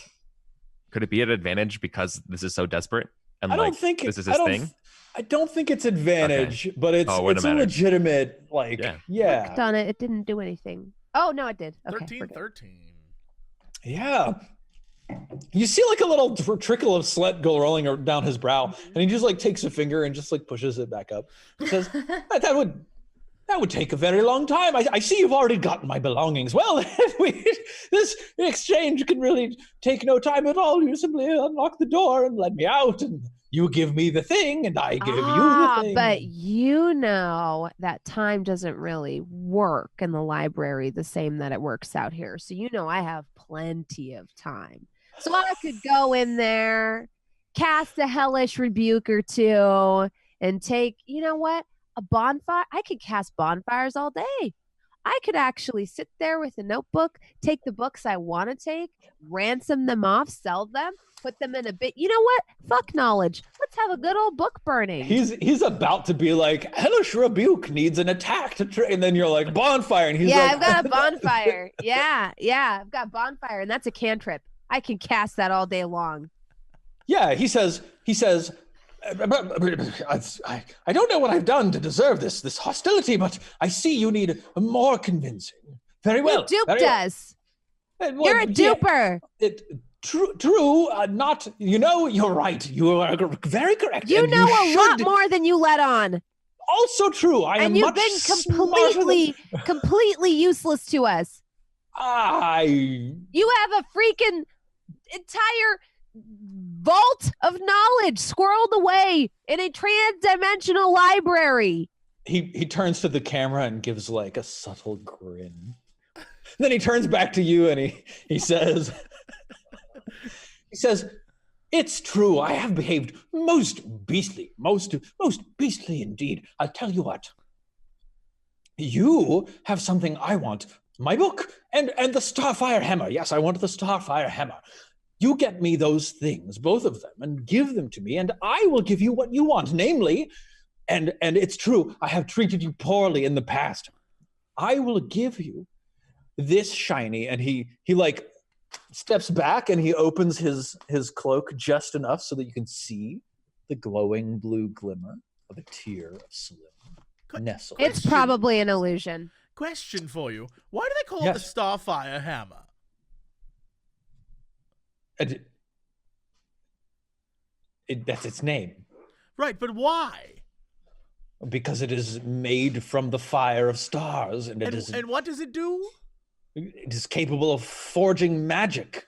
could it be an advantage because this is so desperate? And I don't think this is his thing? I don't think it's advantage, but it's a legitimate, yeah. Clicked on it. It didn't do anything. Oh, no, it did. Okay, 13. Yeah. You see like a little trickle of sweat go rolling down his brow, and he just like takes a finger and just like pushes it back up. He says, that would take a very long time. I see you've already gotten my belongings. Well, this exchange can really take no time at all. You simply unlock the door and let me out, and you give me the thing, and I give you the thing. But you know that time doesn't really work in the library the same that it works out here. So you know I have plenty of time. So I could go in there, cast a hellish rebuke or two, and take, you know what? A bonfire. I could cast bonfires all day. I could actually sit there with a notebook, take the books I want to take, ransom them off, sell them, put them in a bit. You know what? Fuck knowledge. Let's have a good old book burning. He's about to be like, hellish rebuke needs an attack to and then you're like, bonfire, and he's like, I've got a bonfire. yeah, I've got bonfire, and that's a cantrip. I can cast that all day long. Yeah, he says. I don't know what I've done to deserve this hostility, but I see you need more convincing. Very well. You duped us. You're a duper. True. Not. You know, you're right. You are very correct. You know a lot more than you let on. Also true. And you've been completely useless to us. You have a freaking entire vault of knowledge squirreled away in a trans-dimensional library. He turns to the camera and gives like a subtle grin. Then he turns back to you and he says, "It's true. I have behaved most beastly, most beastly indeed. I'll tell you what. You have something I want. My book and the Starfire Hammer. Yes, I want the Starfire Hammer. You get me those things, both of them, and give them to me, and I will give you what you want, namely, and it's true, I have treated you poorly in the past. I will give you this shiny," and he like steps back and he opens his cloak just enough so that you can see the glowing blue glimmer of a tear of saloon nestled. It's probably an illusion. Question for you. Why do they call it the Starfire Hammer? That's its name. Right, but why? Because it is made from the fire of stars, and what does it do? It is capable of forging magic.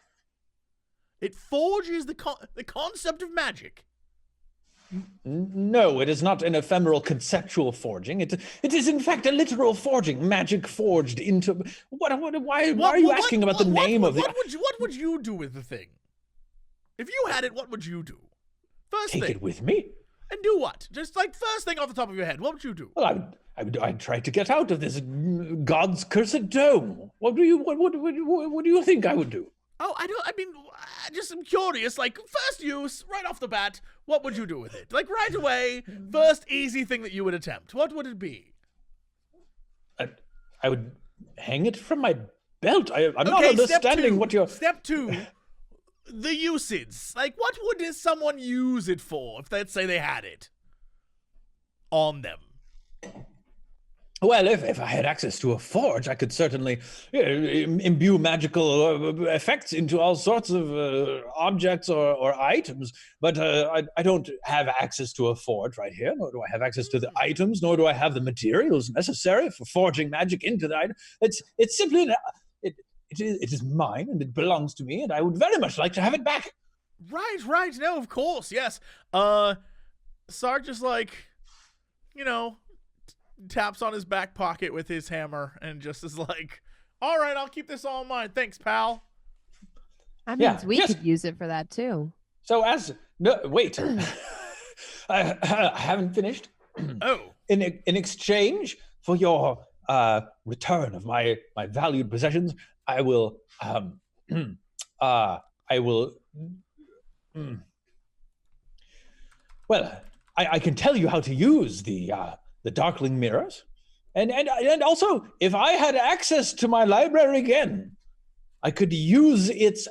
It forges the concept of magic. No, it is not an ephemeral conceptual forging. It is in fact a literal forging, magic forged into. Why are you asking about the name of it? What would you do with the thing? If you had it, what would you do? Take it with me. And do what? Just like first thing off the top of your head, what would you do? Well, I'd try to get out of this God's cursed dome. What do you think I would do? Oh, I just am curious. Like, first use, right off the bat, what would you do with it? Like, right away, first easy thing that you would attempt. What would it be? I would hang it from my belt. I'm not understanding what you're... Step 2, the usage. Like, what would someone use it for if, let's say, they had it on them? Well, if I had access to a forge, I could certainly imbue magical effects into all sorts of objects or items. But I don't have access to a forge right here, nor do I have access to the items, nor do I have the materials necessary for forging magic into the item. It's simply it is mine and it belongs to me, and I would very much like to have it back. Right. No, of course, yes. Sark just like, taps on his back pocket with his hammer and just is like, all right, I'll keep this all in mind. Thanks, pal. That means we could use it for that too. So wait, I haven't finished. Oh. In exchange for your return of my valued possessions, I will well, I can tell you how to use the Darkling mirrors, and also, if I had access to my library again, I could use its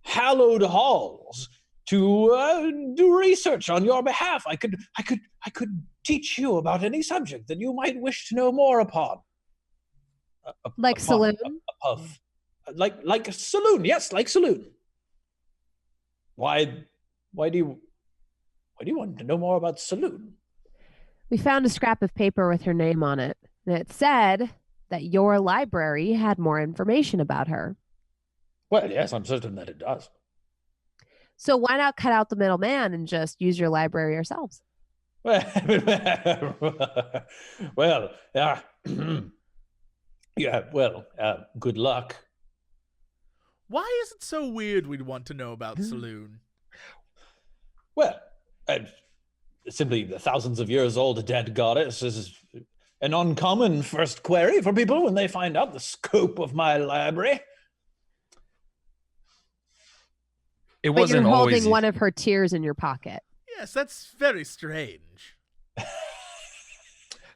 hallowed halls to do research on your behalf. I could teach you about any subject that you might wish to know more upon. Like saloon? Like saloon, yes, like saloon. Why do you want to know more about saloon? We found a scrap of paper with her name on it, and it said that your library had more information about her. Well, yes, I'm certain that it does. So why not cut out the middleman and just use your library yourselves? Well, good luck. Why is it so weird we'd want to know about saloon? Well, simply the thousands of years old dead goddess is an uncommon first query for people when they find out the scope of my library. It wasn't you're always holding one of her tears in your pocket. Yes, that's very strange.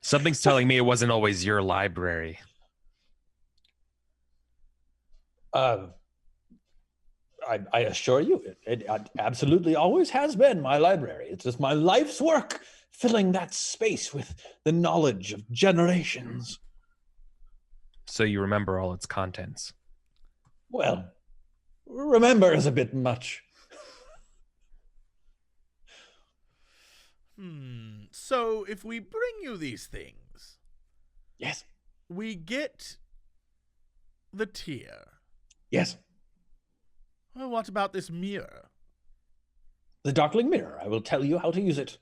Something's telling me it wasn't always your library. I assure you, it absolutely always has been my library. It's just my life's work, filling that space with the knowledge of generations. So you remember all its contents? Well, remember is a bit much. So if we bring you these things... Yes. We get the tear. Yes. Well, what about this mirror? The Darkling Mirror. I will tell you how to use it.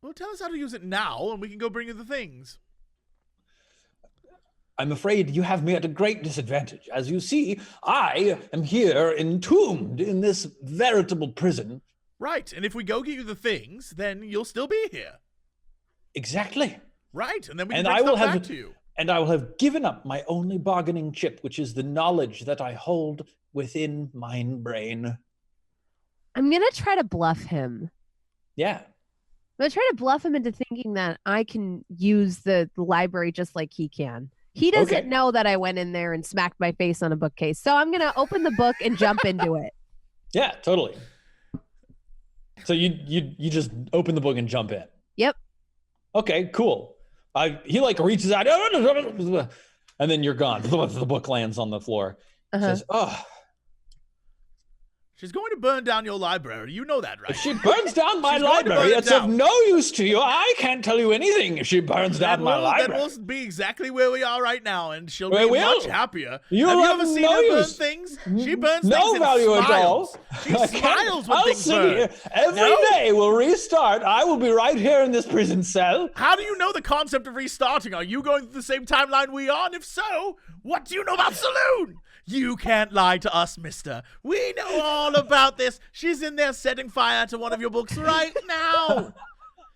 Well, tell us how to use it now, and we can go bring you the things. I'm afraid you have me at a great disadvantage. As you see, I am here entombed in this veritable prison. Right, and if we go get you the things, then you'll still be here. Exactly. Right, and then we can bring stuff back to you. And I will have given up my only bargaining chip, which is the knowledge that I hold within mine brain. I'm going to try to bluff him. Yeah. I'm going to try to bluff him into thinking that I can use the library just like he can. He doesn't know that I went in there and smacked my face on a bookcase. So I'm going to open the book and jump into it. Yeah, totally. So you just open the book and jump in. Yep. Okay, cool. He like reaches out, and then you're gone. The book lands on the floor. Says, "Oh, she's going to burn down your library. You know that, right?" If she burns down my library, it's of no use to you. I can't tell you anything if she burns down my library. Then we'll be exactly where we are right now, and she'll be much happier. Have you ever seen her burn things? She burns no things value and at all. She smiles when things burn. Here. Every day we'll restart. I will be right here in this prison cell. How do you know the concept of restarting? Are you going through the same timeline we are? And if so, what do you know about Saloon? You can't lie to us, mister. We know all about this. She's in there setting fire to one of your books right now.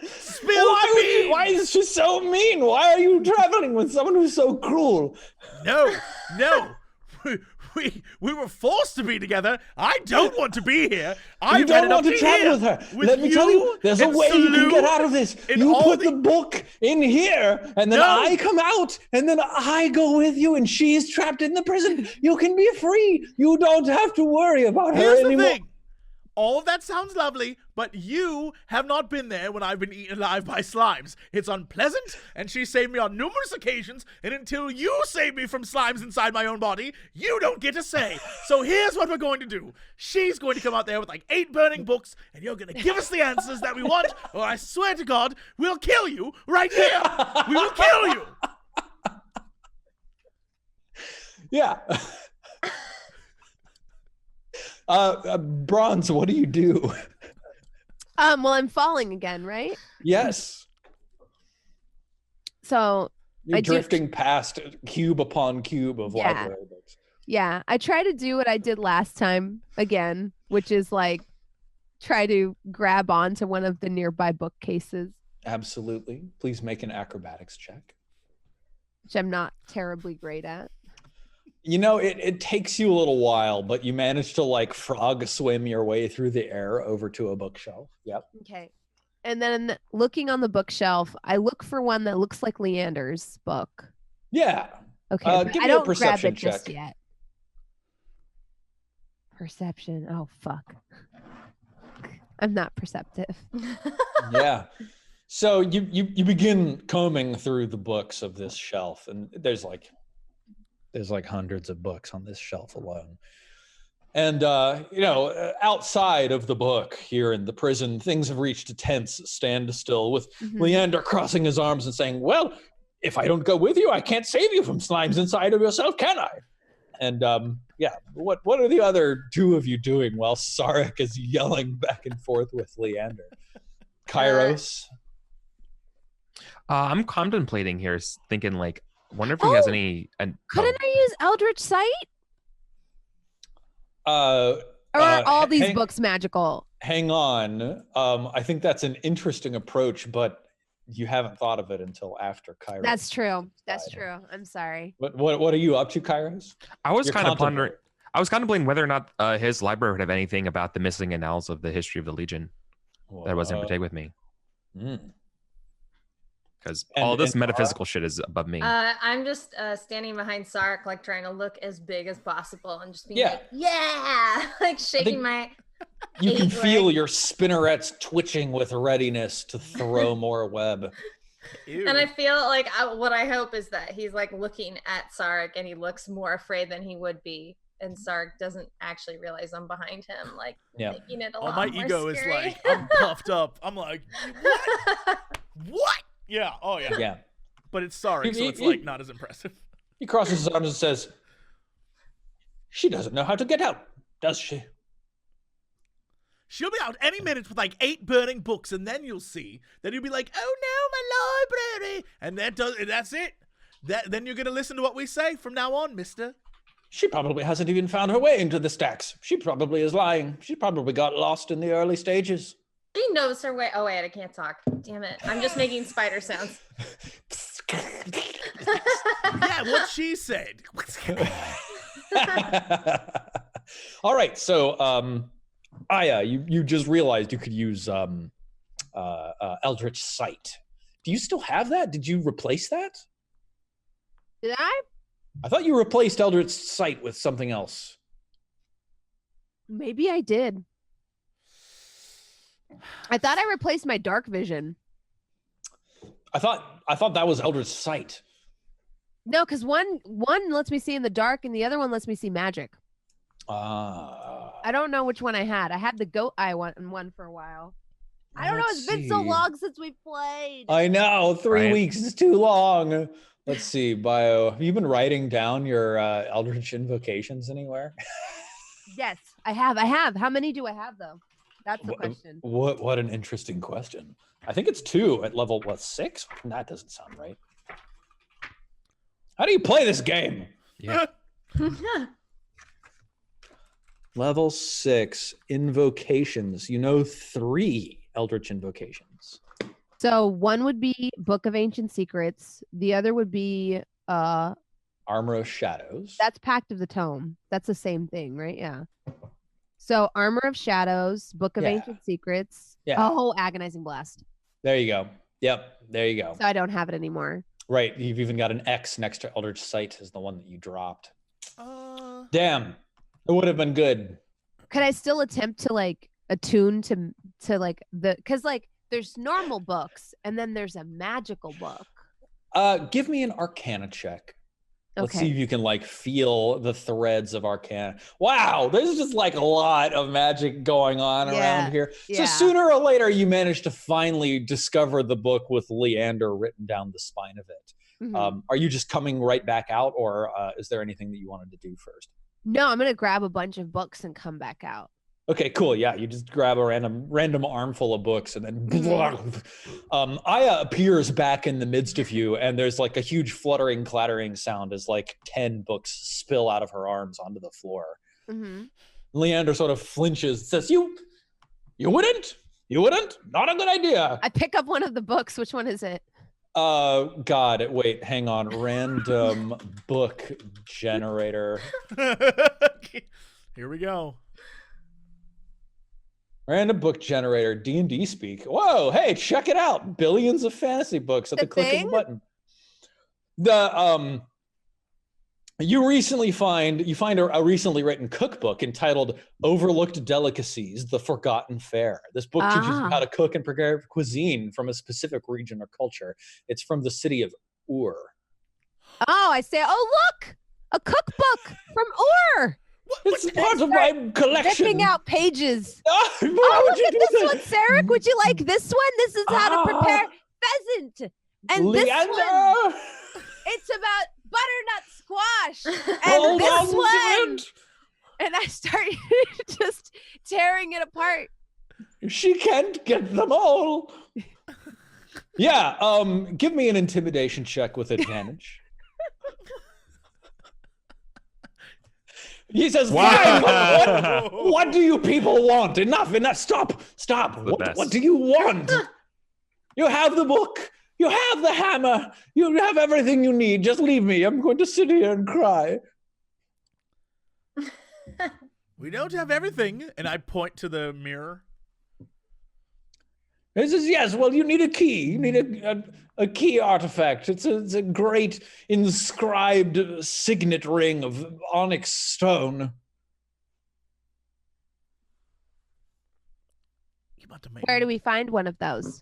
Spill the beans. Why is she so mean? Why are you traveling with someone who's so cruel? No. We were forced to be together. I don't want to be here. You don't want to travel with her. Let me tell you, there's a way you can get out of this. You put the book in here, and then I come out, and then I go with you, and she's trapped in the prison. You can be free. You don't have to worry about her anymore. Here's the thing. All of that sounds lovely, but you have not been there when I've been eaten alive by slimes. It's unpleasant, and she saved me on numerous occasions, and until you save me from slimes inside my own body, you don't get a say. So here's what we're going to do. She's going to come out there with like 8 burning books, and you're going to give us the answers that we want, or I swear to God, we'll kill you right here. We will kill you. Yeah. Bronze, what do you do? Well, I'm falling again, right? Yes. So you're drifting past cube upon cube of library books. Yeah, I try to do what I did last time again, which is like try to grab onto one of the nearby bookcases. Absolutely. Please make an acrobatics check. Which I'm not terribly great at. You know, it takes you a little while, but you manage to like frog swim your way through the air over to a bookshelf. Yep. Okay. And then looking on the bookshelf, I look for one that looks like Leander's book. Yeah. Okay. Give I me a don't perception grab it check. just yet. Perception. Oh, fuck. I'm not perceptive. Yeah. So you begin combing through the books of this shelf, and there's like hundreds of books on this shelf alone. And, outside of the book here in the prison, things have reached a tense standstill with Leander crossing his arms and saying, well, if I don't go with you, I can't save you from slimes inside of yourself, can I? And, what are the other two of you doing while Sarek is yelling back and forth with Leander? Kairos? I'm contemplating here, thinking like, wonder if he has any. Couldn't I use Eldritch Sight? Or are all these books magical? Hang on. I think that's an interesting approach, but you haven't thought of it until after Kairos. That's true. That's true. I'm sorry. What are you up to, Kairos? I was contemplating whether or not his library would have anything about the missing annals of the history of the Legion that I wasn't able to take with me. Because all this metaphysical shit is above me. I'm just standing behind Sark, like trying to look as big as possible and just being like, yeah, like shaking my. You can feel your spinnerets twitching with readiness to throw more web. Ew. And I feel like what I hope is that he's like looking at Sark and he looks more afraid than he would be. And Sark doesn't actually realize I'm behind him, like making it a lot my more ego scary. is like, I'm puffed up. I'm like, what? What? Yeah. Oh, yeah. Yeah. But it's sorry, so it's like not as impressive. He crosses his arms and says, she doesn't know how to get out, does she? She'll be out any minute with like 8 burning books, and then you'll see that you'll be like, "Oh no, my library!" And that's it. Then you're gonna listen to what we say from now on, Mister. She probably hasn't even found her way into the stacks. She probably is lying. She probably got lost in the early stages. She knows her way. Oh wait, I can't talk. Damn it! I'm just making spider sounds. Yeah, what she said. All right, so Aya, you just realized you could use Eldritch Sight. Do you still have that? Did you replace that? Did I? I thought you replaced Eldritch Sight with something else. Maybe I did. I thought I replaced my dark vision. I thought that was Eldritch Sight. No, because one lets me see in the dark and the other one lets me see magic. I don't know which one I had. I had the goat eye one for a while. I don't know. It's been so long since we played. I know. 3 weeks is too long. Let's see, Bio. Have you been writing down your Eldritch invocations anywhere? Yes, I have. How many do I have, though? That's the question. What an interesting question. I think it's 2 at level, 6? That doesn't sound right. How do you play this game? Yeah. Level 6, invocations. 3 Eldritch invocations. So one would be Book of Ancient Secrets. The other would be Armor of Shadows. That's Pact of the Tome. That's the same thing, right? Yeah. So Armor of Shadows, Book of Ancient Secrets. Yeah. Oh, Agonizing Blast. There you go. Yep, there you go. So I don't have it anymore. Right, you've even got an X next to Eldritch Sight is the one that you dropped. Damn, it would have been good. Could I still attempt to attune to because there's normal books and then there's a magical book. Give me an Arcana check. Let's Okay. see if you can feel the threads of Arcana. Wow, there's just a lot of magic going on around here. So sooner or later, you manage to finally discover the book with Leander written down the spine of it. Mm-hmm. Are you just coming right back out, or is there anything that you wanted to do first? No, I'm gonna grab a bunch of books and come back out. Okay, cool. Yeah, you just grab a random armful of books and then Aya appears back in the midst of you, and there's a huge fluttering, clattering sound as 10 books spill out of her arms onto the floor. Mm-hmm. Leander sort of flinches, says, You wouldn't? Not a good idea. I pick up one of the books. Which one is it? God, wait, hang on. Random book generator. Here we go. Random book generator, D&D speak. Whoa, hey, check it out. Billions of fantasy books at the click of a button. You find a recently written cookbook entitled Overlooked Delicacies, The Forgotten Fare. This book teaches you how to cook and prepare cuisine from a specific region or culture. It's from the city of Ur. Oh, I say, look, a cookbook from Ur. It's part of my collection. Ripping out pages. Look at this one, Sarah. Would you like this one? This is how to prepare pheasant. And Leander. this one, it's about butternut squash. And Hold this on one. And I start just tearing it apart. She can't get them all. Yeah, give me an intimidation check with advantage. He says, wow. What do you people want? Enough. Stop. What do you want? You have the book. You have the hammer. You have everything you need. Just leave me. I'm going to sit here and cry. We don't have everything. And I point to the mirror. He says, yes, well, you need a key. You need a key artifact. It's a great inscribed signet ring of onyx stone. Where do we find one of those?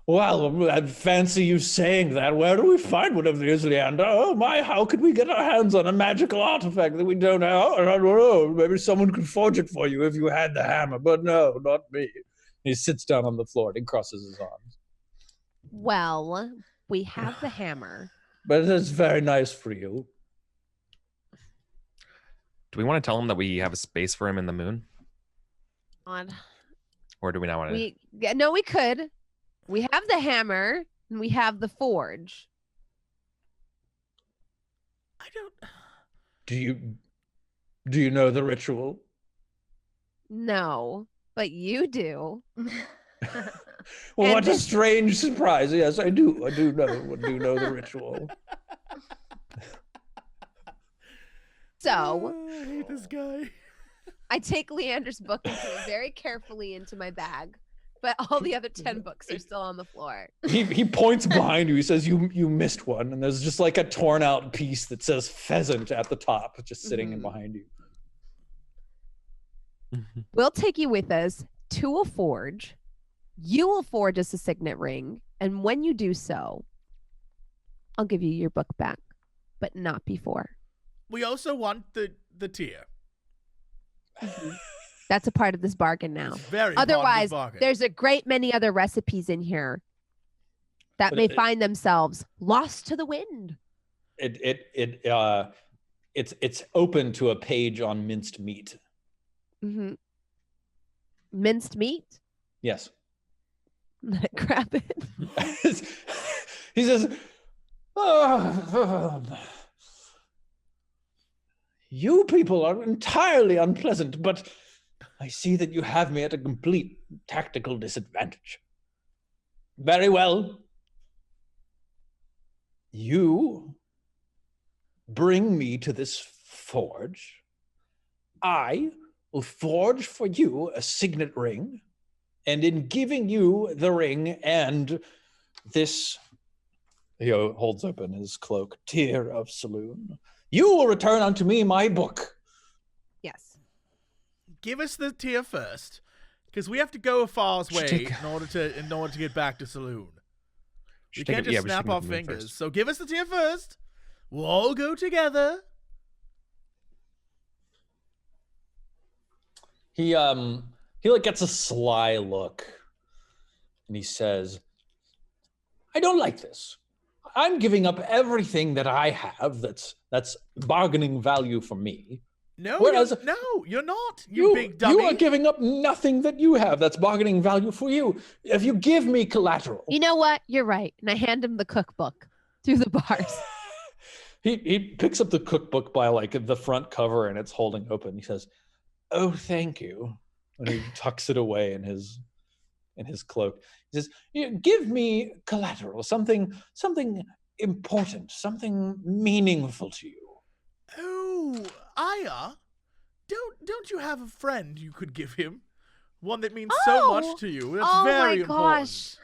Well, I fancy you saying that. Where do we find one of these, Leander? Oh my, how could we get our hands on a magical artifact that we don't have? I don't know. Maybe someone could forge it for you if you had the hammer, but no, not me. He sits down on the floor and he crosses his arms. Well, we have the hammer. But it's very nice for you. Do we want to tell him that we have a space for him in the moon? God. Or do we not want to? No, we could. We have the hammer and we have the forge. I don't. Do you know the ritual? No, but you do. What a strange surprise! Yes, I do. I do know the ritual. So I hate this guy. I take Leander's book and put it very carefully into my bag, but all the other 10 books are still on the floor. He points behind you. He says, "You missed one," and there's just like a torn out piece that says "pheasant" at the top, just sitting in behind you. We'll take you with us to a forge. You will forge us a signet ring, and when you do so, I'll give you your book back, but not before. We also want the tier. That's a part of this bargain now. Very Otherwise, bargain. there's a great many other recipes in here that may find themselves lost to the wind. It's open to a page on minced meat. Mm-hmm. Minced meat? Yes. Let it grab it. He says, "You people are entirely unpleasant, but I see that you have me at a complete tactical disadvantage. Very well. You bring me to this forge. I will forge for you a signet ring, and in giving you the ring and this," he holds open his cloak, "tier of saloon, you will return unto me my book." Yes. Give us the tier first, because we have to go a far's way in order to get back to saloon. We can't just snap our fingers. So give us the tier first. We'll all go together. He like gets a sly look, and he says, "I don't like this. I'm giving up everything that I have that's bargaining value for me. No, Whereas, you're not, you big dummy. You are giving up nothing that you have that's bargaining value for you. If you give me collateral." You know what? You're right. And I hand him the cookbook through the bars. He picks up the cookbook by like the front cover, and it's holding open. He says, "Oh, thank you." And he tucks it away in his cloak. He says, "Give me collateral, something important, something meaningful to you." Oh, Aya, don't you have a friend you could give him? One that means so much to you. That's very important. Oh my gosh.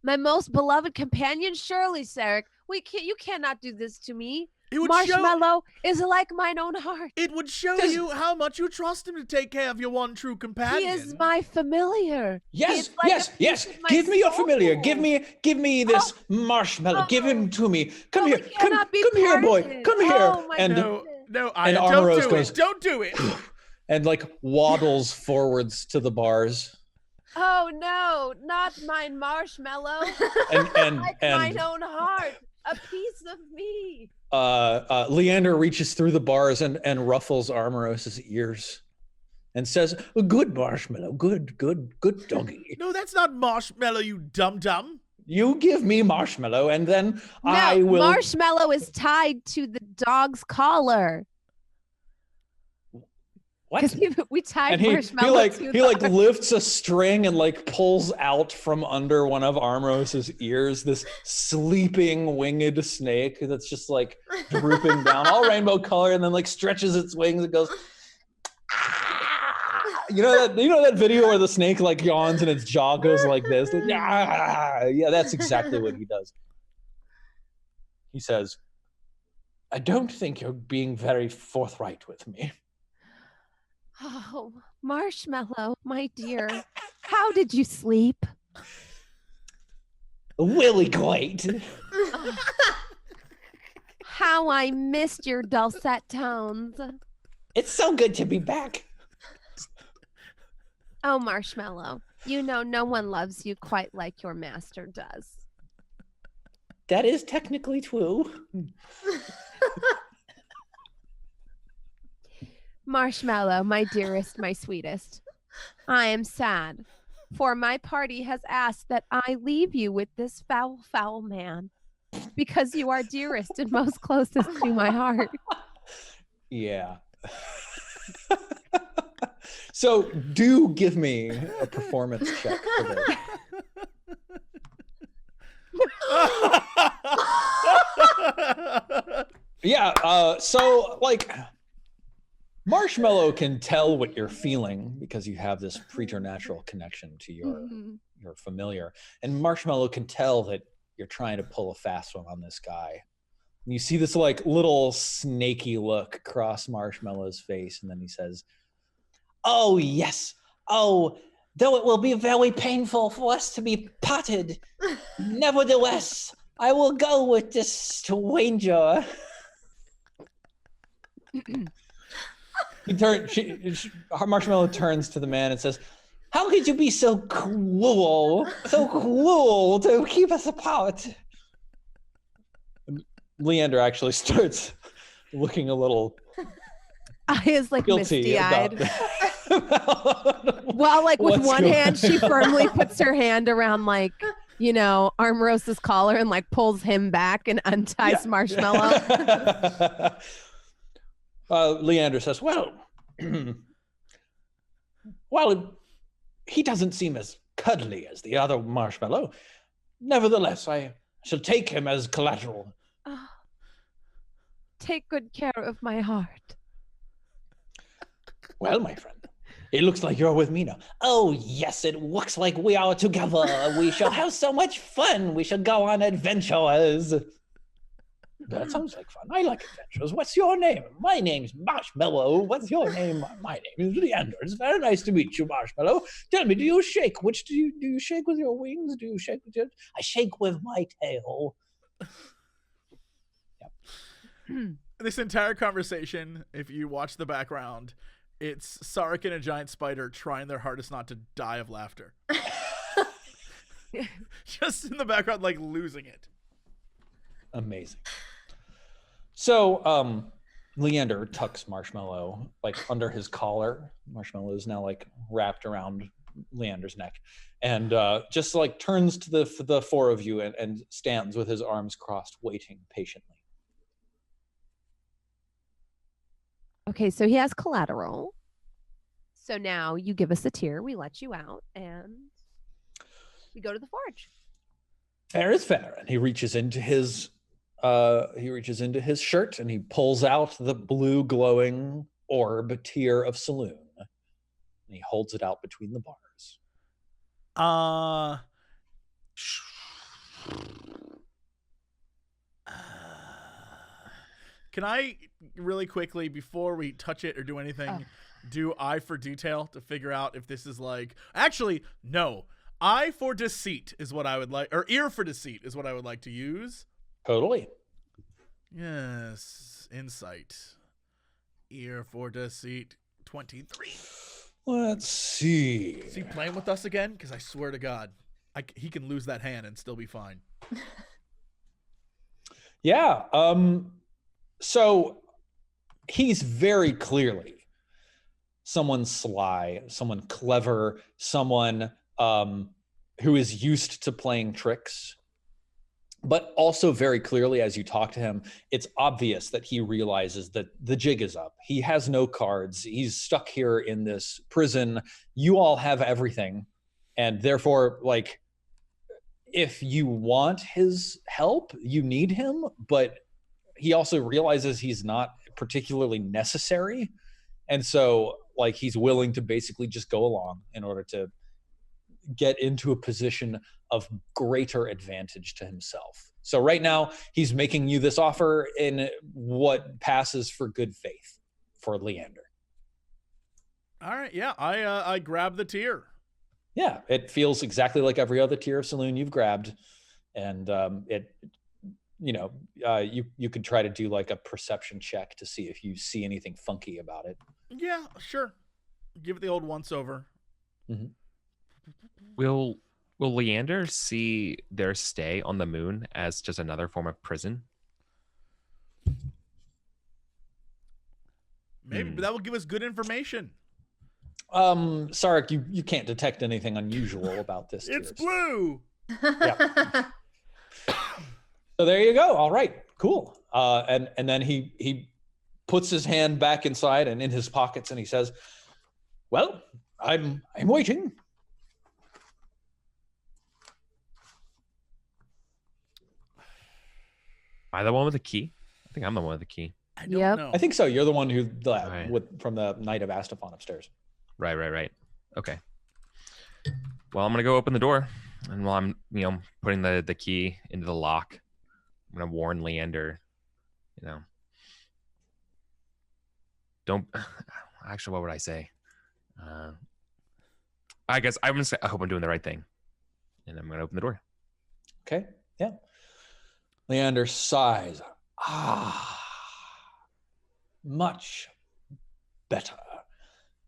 My most beloved companion, surely, Sarek. You cannot do this to me. Marshmallow is like mine own heart. It would show you how much you trust him to take care of your one true companion. He is my familiar. Yes. Give me your familiar. Give me this marshmallow. Give him to me. Come here. Come here, boy. Come here. No, don't do it. And like waddles forwards to the bars. Oh no, not mine marshmallow. and like mine own heart. A piece of me. Leander reaches through the bars and ruffles Armoros's ears and says, "Good marshmallow, good doggy." No, that's not marshmallow, you dum-dum. You give me marshmallow, and then I will. Marshmallow is tied to the dog's collar. What? Because we tied and marshmallow he lifts a string and like pulls out from under one of Armoros's ears this sleeping winged snake that's just like drooping down, all rainbow color, and then like stretches its wings and goes. You know that video where the snake like yawns and its jaw goes like this? Like, yeah, that's exactly what he does. He says, "I don't think you're being very forthright with me." Oh, Marshmallow, my dear, how did you sleep? Willy great. How I missed your dulcet tones. It's so good to be back. Oh, Marshmallow, you know no one loves you quite like your master does. That is technically true. Marshmallow, my dearest, my sweetest. I am sad, for my party has asked that I leave you with this foul, foul man, because you are dearest and most closest to my heart. Yeah. So do give me a performance check for this. Yeah, so like Marshmallow can tell what you're feeling because you have this preternatural connection to your familiar. And Marshmallow can tell that you're trying to pull a fast one on this guy. And you see this like little snaky look cross Marshmallow's face, and then he says, "Oh, yes. Oh, though it will be very painful for us to be parted, nevertheless, I will go with this stranger." Marshmallow turns to the man and says, "How could you be so cruel to keep us apart?" And Leander actually starts looking a little Eyes like guilty misty-eyed. Well, like with one hand, she firmly puts her hand around like, you know, Armorosa's collar and like pulls him back and unties Marshmallow. Leander says, well, he doesn't seem as cuddly as the other Marshmallow. Nevertheless, I shall take him as collateral. Oh, take good care of my heart. Well, my friend, it looks like you're with me now. Oh, yes, it looks like we are together. We shall have so much fun. We shall go on adventures. That sounds like fun. I like adventures. What's your name? My name's Marshmallow. What's your name? My name is Leander. It's very nice to meet you, Marshmallow. Tell me, do you shake? Which do you shake with your wings? Do you shake with your... I shake with my tail. Yep. This entire conversation, if you watch the background, it's Sarek and a giant spider trying their hardest not to die of laughter. Just in the background, like losing it. Amazing. So, Leander tucks Marshmallow like under his collar. Marshmallow is now like wrapped around Leander's neck, and just like turns to the four of you and stands with his arms crossed, waiting patiently. Okay, so he has collateral. So now you give us a tier, we let you out, and we go to the forge. Fair is fair. And he reaches into his shirt and he pulls out the blue glowing orb tier of saloon. And he holds it out between the bars. Can I really quickly, before we touch it or do anything, do eye for detail to figure out if this is like... Actually, no. Eye for deceit is what I would like, or ear for deceit is what I would like to use. Totally. Yes. Insight. Ear for deceit. 23. Let's see. Is he playing with us again? Because I swear to God, he can lose that hand and still be fine. Yeah. So he's very clearly someone sly, someone clever, someone who is used to playing tricks. But also very clearly, as you talk to him, it's obvious that he realizes that the jig is up. He has no cards. He's stuck here in this prison. You all have everything. And therefore, like, if you want his help, you need him. But he also realizes he's not particularly necessary. And so, like, he's willing to basically just go along in order to get into a position of greater advantage to himself. So right now, he's making you this offer in what passes for good faith for Leander. All right, yeah, I grab the tier. Yeah, it feels exactly like every other tier of saloon you've grabbed, and you could try to do like a perception check to see if you see anything funky about it. Yeah, sure. Give it the old once over. Mm-hmm. Will Leander see their stay on the moon as just another form of prison? Maybe that will give us good information. Sarek, you can't detect anything unusual about this. It's blue. Yeah. So there you go. All right, cool. And then he puts his hand back inside and in his pockets, and he says, "Well, I'm waiting." Am I the one with the key? I think I'm the one with the key. I don't know. I think so. You're the one who from the Knight of Astafon upstairs. Right. Okay. Well, I'm gonna go open the door, and while I'm putting the key into the lock, I'm gonna warn Leander. Don't. Actually, what would I say? I guess I'm gonna say I hope I'm doing the right thing, and I'm gonna open the door. Okay. Yeah. Leander sighs. Much better.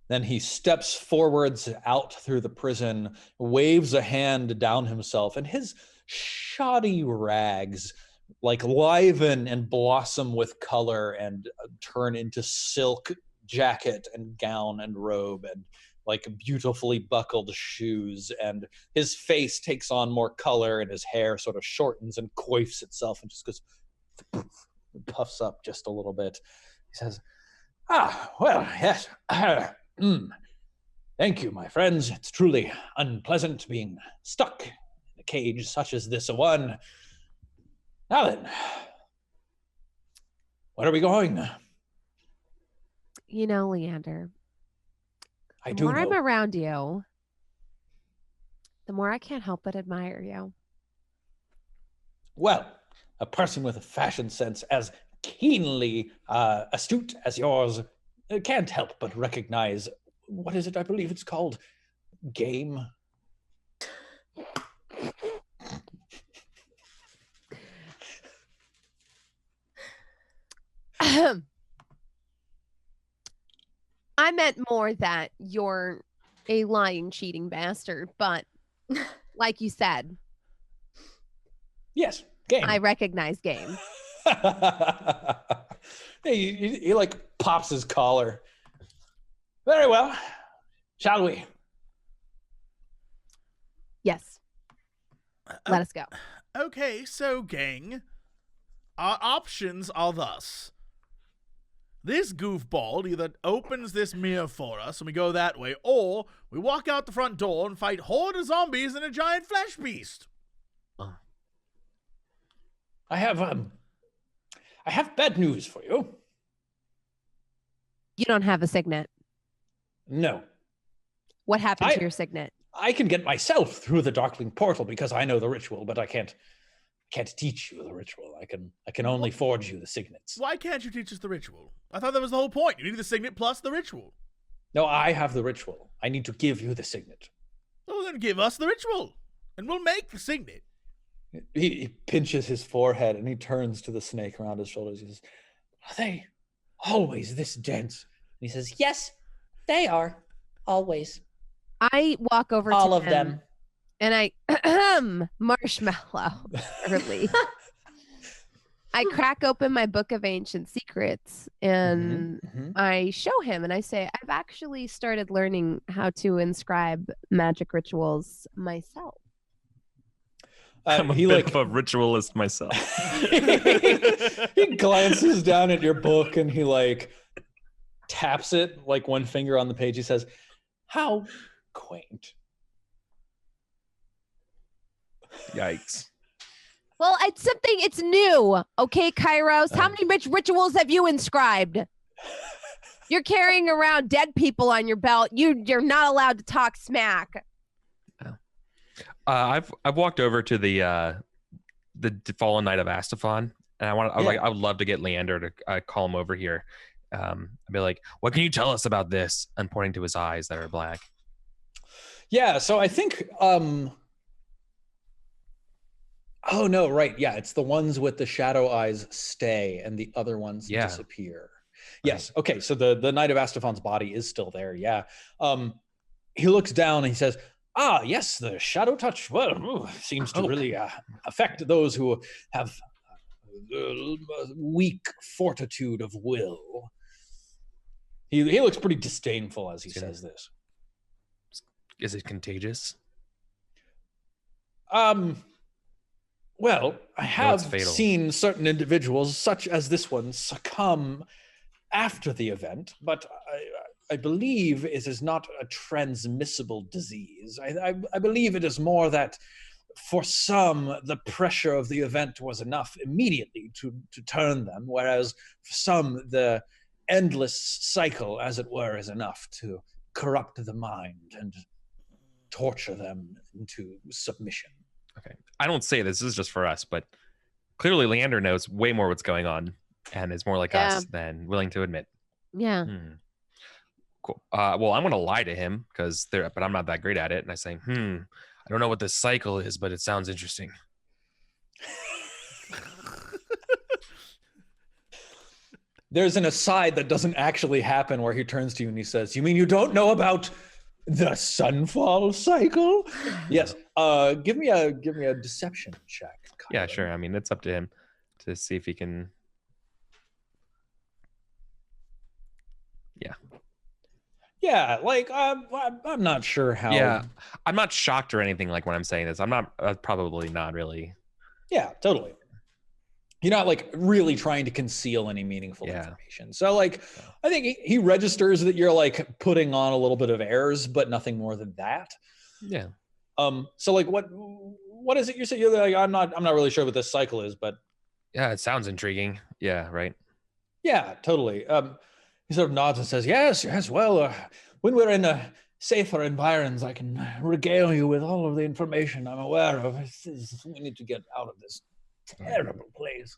Then he steps forwards out through the prison, waves a hand down himself, and his shoddy rags like liven and blossom with color and turn into silk jacket and gown and robe and like beautifully buckled shoes, and his face takes on more color and his hair sort of shortens and coifs itself and just goes puffs up just a little bit. He says, well, yes. Thank you, my friends. It's truly unpleasant being stuck in a cage such as this one. Now then, where are we going? Leander, the more I'm around you, the more I can't help but admire you. Well, a person with a fashion sense as keenly astute as yours can't help but recognize, what is it? I believe it's called game. I meant more that you're a lying, cheating bastard, but like you said, yes, game. I recognize game. He like pops his collar. Very well. Shall we? Yes. Let us go. Okay, so gang, our options are thus. This goofball either opens this mirror for us and we go that way, or we walk out the front door and fight horde of zombies and a giant flesh beast. I have bad news for you. You don't have a signet. No. What happened to your signet? I can get myself through the Darkling portal because I know the ritual, but I can't teach you the ritual. I can only forge you the signets. Why can't you teach us the ritual? I thought that was the whole point. You need the signet plus the ritual. No, I have the ritual. I need to give you the signet. Well, then give us the ritual, and we'll make the signet. He pinches his forehead and he turns to the snake around his shoulders. He says, "Are they always this dense?" And he says, "Yes, they are. Always. I walk over all to of them. And I marshmallow early. I crack open my book of ancient secrets and I show him and I say, I've actually started learning how to inscribe magic rituals myself. I'm a bit of a ritualist myself. He glances down at your book and he like taps it like one finger on the page. He says, "How quaint." Yikes. Well, it's new. Okay, Kairos, how many rituals have you inscribed? You're carrying around dead people on your belt. You're not allowed to talk smack. I've walked over to the fallen knight of Astafon, and I would love to get Leander to call him over here. I'd be like, "What can you tell us about this?" And pointing to his eyes that are black. Yeah, so I think oh no, right. Yeah, it's the ones with the shadow eyes stay and the other ones disappear. Yes. Okay, so the Knight of Astafon's body is still there. Yeah. He looks down and he says, "Ah, yes, the shadow touch, well, seems to really affect those who have weak fortitude of will." He looks pretty disdainful as he says this. Is it contagious? Well, I have fatal. seen certain individuals, such as this one, succumb after the event, but I believe it is not a transmissible disease. I believe it is more that for some, the pressure of the event was enough immediately to turn them, whereas for some, the endless cycle, as it were, is enough to corrupt the mind and torture them into submission. Okay. I don't say this is just for us, but clearly Leander knows way more what's going on and is more like us than willing to admit. Yeah. Cool. Well, I'm going to lie to him but I'm not that great at it. And I say, I don't know what this cycle is, but it sounds interesting. There's an aside that doesn't actually happen where he turns to you and he says, "You mean you don't know about the Sunfall Cycle?" Yes. Give me a deception check, Kyler. Yeah, sure. I mean, it's up to him to see if he can. Yeah. Yeah, like I'm not sure how. Yeah, I'm not shocked or anything like when I'm saying this. I'm not probably not really. Yeah, totally. You're not like really trying to conceal any meaningful information. So like, I think he registers that you're like putting on a little bit of airs, but nothing more than that. Yeah. So like, what is it you're saying? You're like, I'm not really sure what this cycle is, but. Yeah, it sounds intriguing. Yeah, right. Yeah, totally. He sort of nods and says, yes, well, when we're in safer environs, I can regale you with all of the information I'm aware of. We need to get out of this terrible place.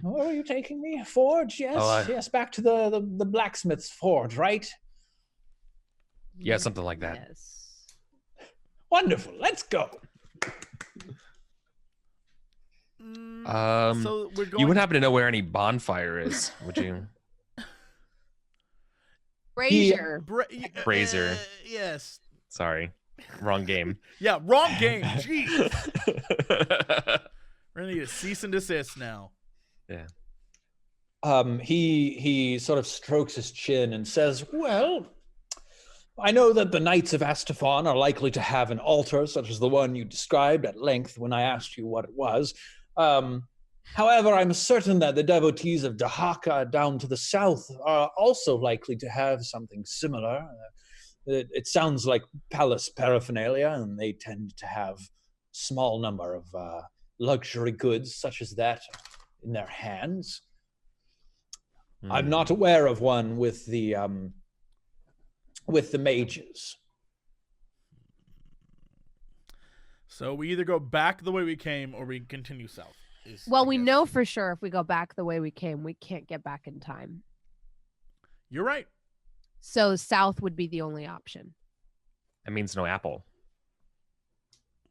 Where are you taking me? Forge? Yes, yes, back to the blacksmith's forge, right? Yeah, something like that. Yes. Wonderful, let's go. So we're going. You would happen to know where any bonfire is, would you? Brazier. Brazier. Yes. Sorry, wrong game. Yeah, wrong game. Jeez. We're gonna need a cease and desist now. Yeah. He sort of strokes his chin and says, well, I know that the Knights of Astafon are likely to have an altar such as the one you described at length when I asked you what it was. However, I'm certain that the devotees of Dahaka down to the south are also likely to have something similar. It sounds like palace paraphernalia, and they tend to have small number of luxury goods such as that in their hands. I'm not aware of one with the mages. So we either go back the way we came or we continue south. Well, we know for sure if we go back the way we came, we can't get back in time. You're right. So south would be the only option. That means no apple.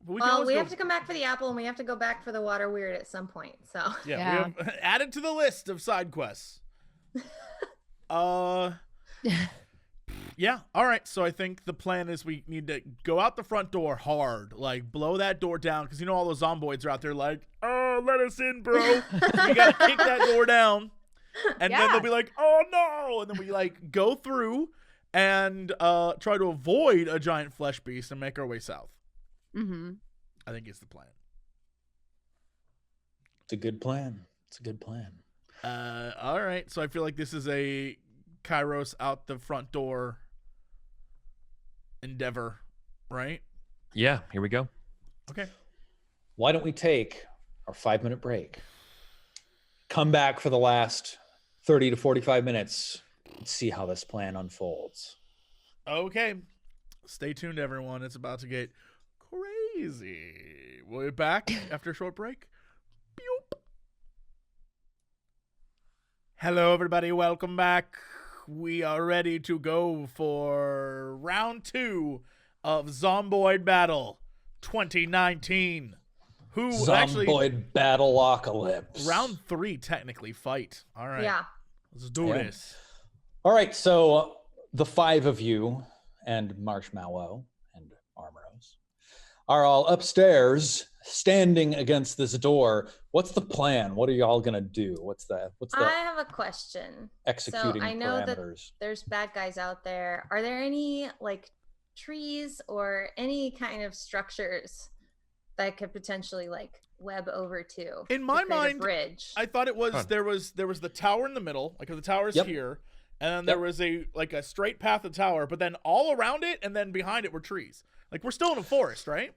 Well, we have to come back for the apple, and we have to go back for the water weird at some point. So yeah. We have added to the list of side quests. Yeah. All right. So I think the plan is we need to go out the front door hard, like blow that door down, because you know all those zomboids are out there like, oh, let us in, bro. You got to kick that door down, and then they'll be like, oh no, and then we like go through and try to avoid a giant flesh beast and make our way south. Mm-hmm. I think it's the plan. It's a good plan. It's a good plan. All right. So I feel like this is a Kairos out the front door endeavor, right? Yeah, here we go. Okay. Why don't we take our 5-minute break? Come back for the last 30 to 45 minutes and see how this plan unfolds. Okay. Stay tuned, everyone. It's about to get crazy. We'll be back after a short break. Boop. Hello, everybody. Welcome back. We are ready to go for round 2 of Zomboid Battle 2019. Zomboid Battleocalypse. Round 3, technically, fight. All right. Yeah. Let's do this. All right, so the 5 of you and Marshmallow and Armoros are all upstairs standing against this door. What's the plan? What are y'all gonna do? What's the I have a question. executing so I know parameters? that there's bad guys out there. Are there any like trees or any kind of structures that could potentially like web over to. In my mind, bridge. I thought it was there was the tower in the middle, like the tower's here, and then there was a straight path to the tower, but then all around it and then behind it were trees. Like we're still in a forest, right?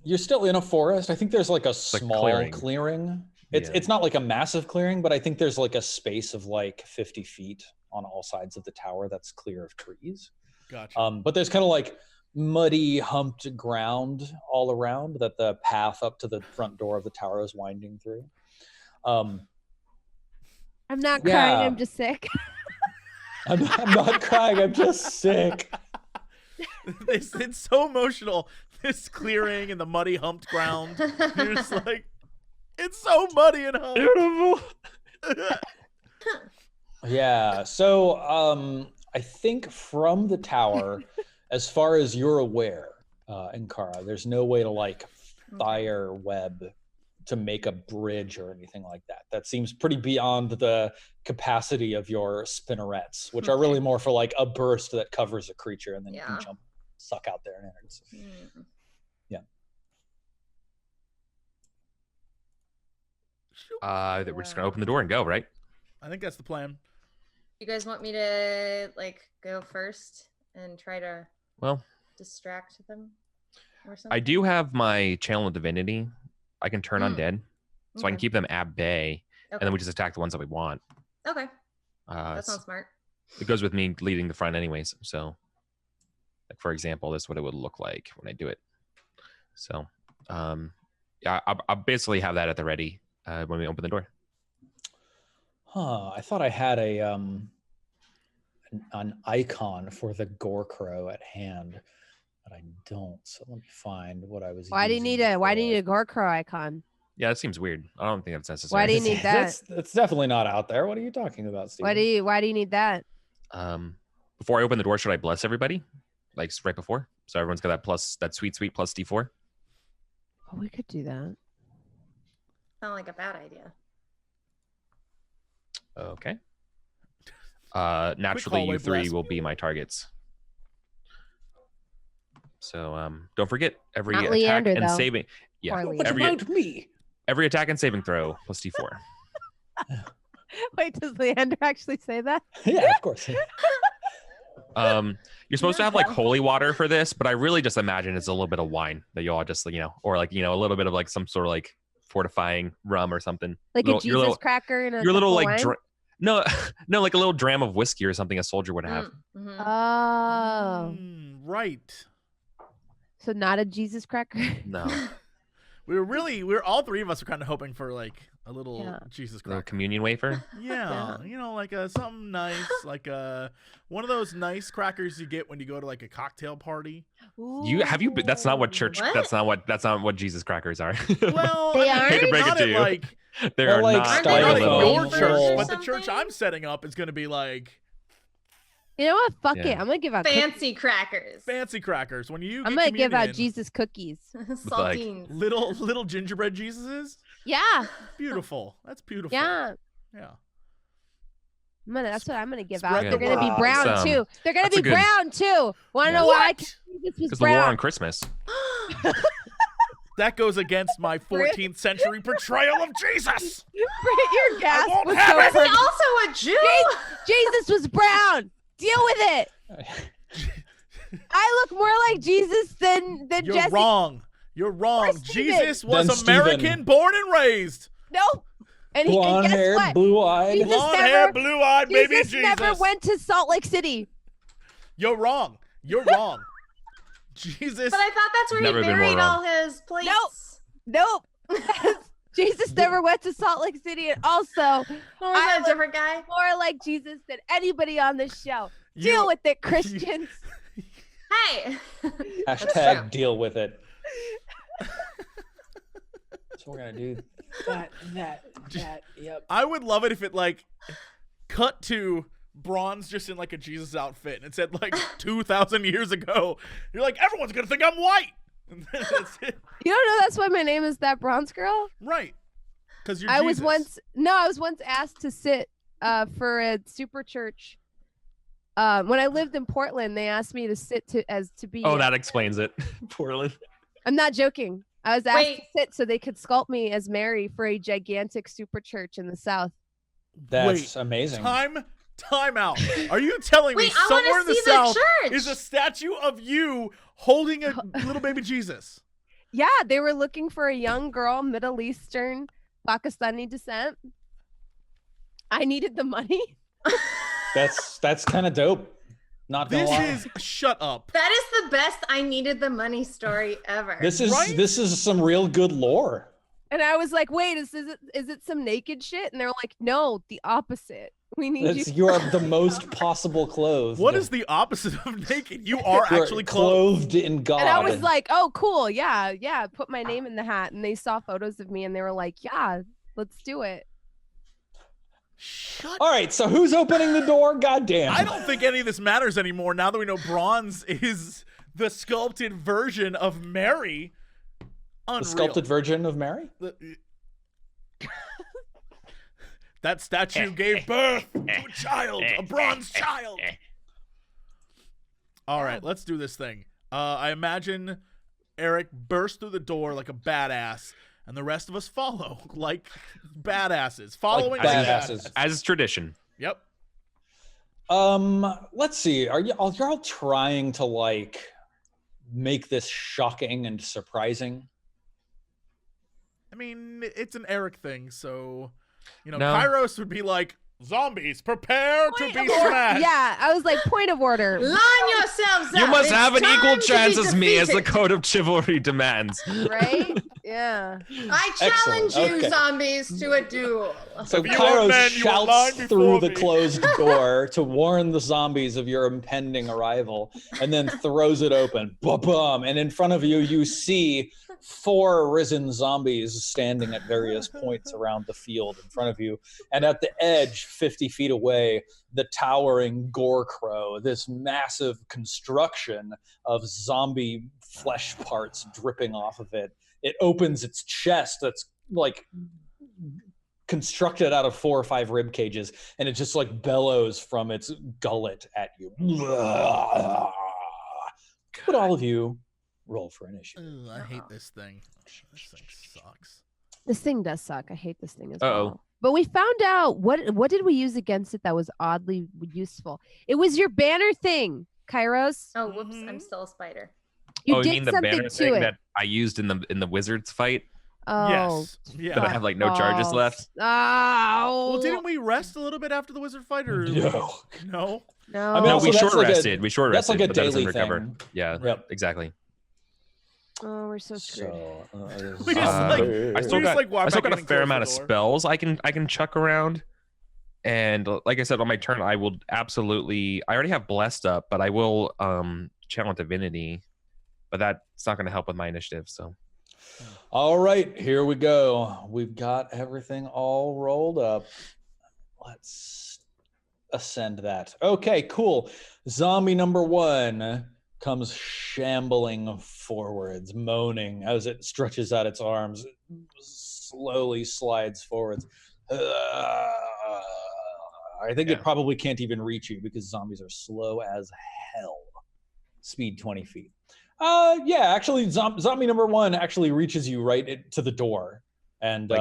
You're still in a forest. I think there's like a small clearing. It's not like a massive clearing, but I think there's like a space of like 50 feet on all sides of the tower that's clear of trees. Gotcha. But there's kind of like muddy, humped ground all around that the path up to the front door of the tower is winding through. I'm not crying. I'm just sick. I'm not crying. I'm just sick. It's so emotional. This clearing and the muddy, humped ground. You're just like, it's so muddy and humped. Beautiful. Yeah. So I think from the tower, as far as you're aware, Ankara, there's no way to like fire web to make a bridge or anything like that. That seems pretty beyond the capacity of your spinnerets, which are really more for like a burst that covers a creature and then you can jump, suck out there and enter. Yeah. We're just gonna open the door and go, right? I think that's the plan. You guys want me to like go first and try to distract them or something? I do have my channel of divinity. I can turn undead, so I can keep them at bay, and then we just attack the ones that we want. Okay. That sounds smart. It goes with me leading the front anyways. So, like for example, this is what it would look like when I do it. So, yeah, I'll basically have that at the ready when we open the door. I thought I had an icon for the gore crow at hand, but I don't. So let me find what I was. Why do you need a gore crow icon? Yeah, that seems weird. I don't think that's necessary. Why do you need that? It's definitely not out there. What are you talking about, Steve? Why do you need that? Before I open the door, should I bless everybody? Like right before? So everyone's got that sweet plus D4? Oh, we could do that. Sound like a bad idea. Okay. Naturally, you three will be my targets. So don't forget every Not attack Leander, and though. saving. Yeah, What about me? every attack and saving throw plus D4. Wait, does Leander actually say that? Yeah, of course. You're supposed to have like holy water for this, but I really just imagine it's a little bit of wine that you all just or like a little bit of like some sort of like fortifying rum or something. Like a Jesus cracker and a your little like wine? no, like a little dram of whiskey or something a soldier would have. Oh, right. So not a Jesus cracker. No. We're all three of us are kind of hoping for like a little Jesus Little cracker. communion wafer. Yeah, like something nice, like one of those nice crackers you get when you go to like a cocktail party. That's not what church. What? That's not what Jesus crackers are. Well, They I aren't? hate to break it Not to at, you. like, They're They're like not Not at styrofoam your church, rolls. but the church I'm setting up is going to be like You know what? Fuck Yeah. it. I'm gonna give out Fancy crackers. fancy crackers. When you I'm get gonna give out communion, Jesus cookies. Saltines. little gingerbread Jesuses. Yeah, Beautiful. That's beautiful. yeah. Yeah. That's what I'm gonna give Spread out. the They're gonna be word. brown That's, too. They're gonna that's be a good- brown too. Want to Yeah. know why? What? This was Because the war brown. on Christmas. That goes against my 14th century portrayal of Jesus. Your gasp won't was have so it. Is he perfect. also a Jew? Jesus was brown. Deal with it. I look more like Jesus than You're Jesse. wrong. You're wrong. Where's Steven? Jesus was Then Steven. American, born and raised. Nope. And guess Blonde-haired, what? blue-eyed. Jesus Blonde never- hair, blue-eyed baby Jesus Jesus. never went to Salt Lake City. You're wrong. You're wrong. Jesus. But I thought that's where Never he been more buried wrong. all his plates. Nope. Jesus never went to Salt Lake City, and also Oh, is that a look different guy? more like Jesus than anybody on this show. You- Deal with it, Christians. Hey. Hashtag true. deal with it. So we're gonna do that. Yep. I would love it if it like cut to Bronze just in like a Jesus outfit and it said like 2,000 years ago. You're like, everyone's gonna think I'm white. And then that's it. You don't know that's why my name is that bronze girl? Right. Because you're I was Jesus. once asked to sit for a super church When I lived in Portland, they asked me to sit to be. Oh, that explains it. Portland. I'm not joking. I was asked to sit so they could sculpt me as Mary for a gigantic super church in the South. That's amazing. Time out. Are you telling me somewhere in the South is a statue of you holding a little baby Jesus? Yeah, they were looking for a young girl, Middle Eastern, Pakistani descent. I needed the money. That's kind of dope. Not gonna lie. Shut up. That is the best I needed the money story ever. This is some real good lore. And I was like, wait, is it some naked shit? And they're like, no, the opposite. We need you. You are the most possible clothed. What is the opposite of naked? You are actually clothed in God. And I was like, oh, cool. Yeah. Put my name in the hat. And they saw photos of me and they were like, yeah, let's do it. All right, so who's opening the door? Goddamn. I don't think any of this matters anymore now that we know Bronze is the sculpted version of Mary. Unreal. The sculpted version of Mary? That statue gave birth to a child, a bronze child. All right, let's do this thing. I imagine Eric bursts through the door like a badass, and the rest of us follow like badasses, following badasses, as is tradition. Yep. Let's see. You're all trying to like make this shocking and surprising? I mean, it's an Eric thing, so Kairos would be like, zombies, prepare to be smashed. Yeah, I was like, point of order. Line yourselves up. You must have an equal time chance to be as me, as the defeated. code of chivalry demands. Right? Yeah. I challenge Excellent. you, Okay. zombies, to a duel. So If you are Kairos men, you will line shouts before through the me. closed door to warn the zombies of your impending arrival, and then throws it open. Ba-bum! And in front of you, you see 4 risen zombies standing at various points around the field in front of you. And at the edge, 50 feet away, the towering Gore Crow, this massive construction of zombie flesh parts dripping off of it. It opens its chest that's like constructed out of 4 or 5 rib cages, and it just like bellows from its gullet at you. Could all of you roll for initiative? Ugh, I hate this thing. This thing sucks. This thing does suck. I hate this thing as Uh-oh. well. But we found out what did we use against it that was oddly useful? It was your banner thing, Kairos. Oh, whoops! I'm still a spider. You you did mean the something banner to thing it. that I used in the wizards fight? Oh, Yes. Yeah. That I have like no charges balls. left. Oh. Well, didn't we rest a little bit after the wizard fight, or No. No? No. I mean, No, also, we that's short like rested. We short that's rested. like a but that doesn't daily recover. thing. Yeah. Yep. Exactly. Oh, we're so screwed. We just, like- I still We just, got like, walk I still back got in a and fair close amount the of door. spells I can chuck around. And like I said, on my turn, I will absolutely. I already have blessed up, but I will channel divinity. But that's not going to help with my initiative. So All right, here we go. We've got everything all rolled up. Let's ascend that. Okay, cool. Zombie number 1 comes shambling forwards, moaning as it stretches out its arms. It slowly slides forwards. I think it probably can't even reach you because zombies are slow as hell. Speed 20 feet. Yeah, actually, zombie number 1 actually reaches you right to the door, and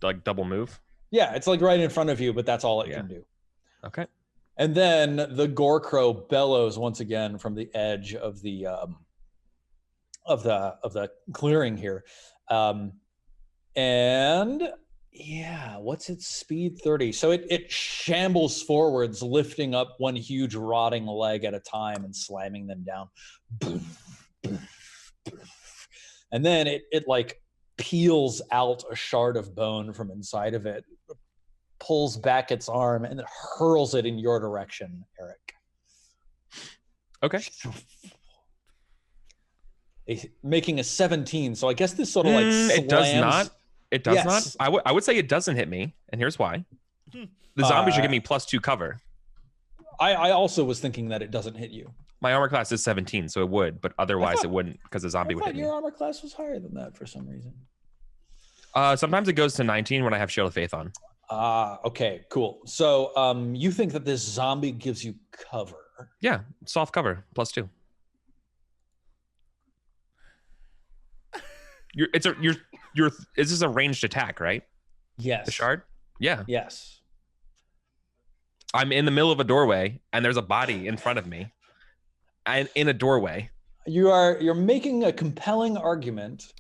like double move. yeah, it's like right in front of you, but that's all it can do. Okay. And then the Gore Crow bellows once again from the edge of the clearing here, and yeah, what's its speed? 30. So it shambles forwards, lifting up one huge rotting leg at a time and slamming them down. And then it like peels out a shard of bone from inside of it, pulls back its arm, and hurls it in your direction, Eric. Okay. Making a 17. So I guess this sort of like slams. It does not. It does Yes. not. I would say it doesn't hit me, and here's why. The zombie should give me +2 cover. I also was thinking that it doesn't hit you. My armor class is 17, so it would, but otherwise it wouldn't because the zombie I would thought hit me. your armor class was higher than that for some reason. Sometimes it goes to 19 when I have Shield of Faith on. Okay, cool. So you think that this zombie gives you cover? Yeah, soft cover +2. This is a ranged attack, right? Yes. The shard? Yeah. Yes. I'm in the middle of a doorway and there's a body in front of me. And in a doorway. You're making a compelling argument,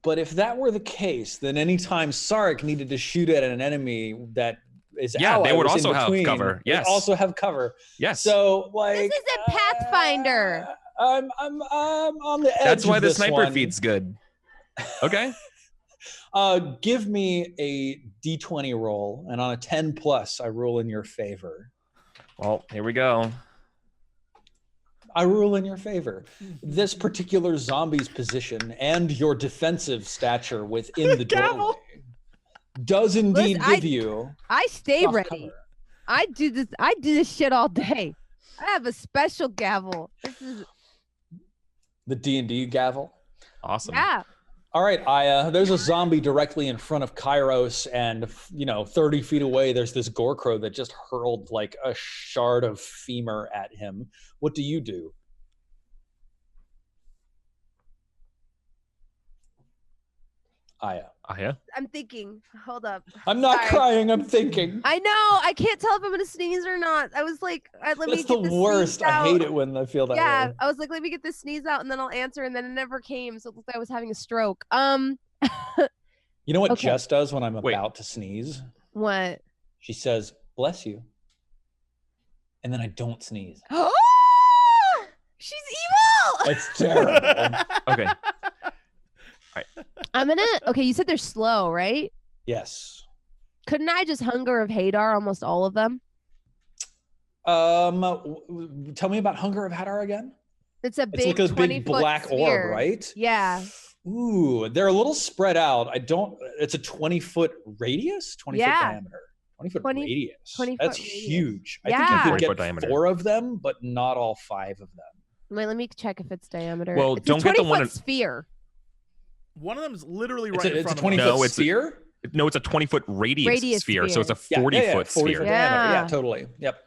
but if that were the case, then anytime Sarek needed to shoot at an enemy that is they would also have cover. Yes. They'd also have cover. Yes. So like This isn't Pathfinder. I'm on the edge. That's why of the this sniper one. feed's good. Okay. Give me a d20 roll, and on a 10+, I roll in your favor. Well, here we go. I rule in your favor. This particular zombie's position and your defensive stature within the doorway does indeed give you. I stay soft ready. cover. I do this shit all day. I have a special gavel. This is The D&D gavel. Awesome. yeah. All right, Aya, there's a zombie directly in front of Kairos, and 30 feet away, there's this Gorecrow that just hurled like a shard of femur at him. What do you do? Aya. I'm thinking. Hold up. I'm not Sorry. crying, I'm thinking. I know. I can't tell if I'm gonna sneeze or not. I was like, let me That's get the this worst. sneeze out. I hate it when I feel that Yeah, way. I was like, let me get this sneeze out, and then I'll answer, and then it never came, so it looked like I was having a stroke. You know what Okay. Jess does when I'm Wait. about to sneeze? What? She says, "Bless you," and then I don't sneeze. Oh, she's evil. It's terrible. Okay. I'm gonna. Okay, you said they're slow, right? Yes. Couldn't I just Hunger of Hadar almost all of them? Tell me about Hunger of Hadar again. It's a It's big like a 20 big foot black sphere. orb, right? Yeah. Ooh, they're a little spread out. It's a 20-foot radius, 20-foot Yeah. diameter. 20-foot 20 radius. 20-foot That's radius. huge. I Yeah. think you 20-foot could get diameter. 4 of them, but not all 5 of them. Wait, let me check if it's diameter. Well, it's don't a get the 20-foot one in- sphere. One of them's literally It's right a, in it's a front of 20-foot us. No, it's- sphere? No, it's a 20-foot radius sphere, so it's a sphere. 40-foot 40 sphere. foot diameter. Yeah. Yeah, totally. Yep.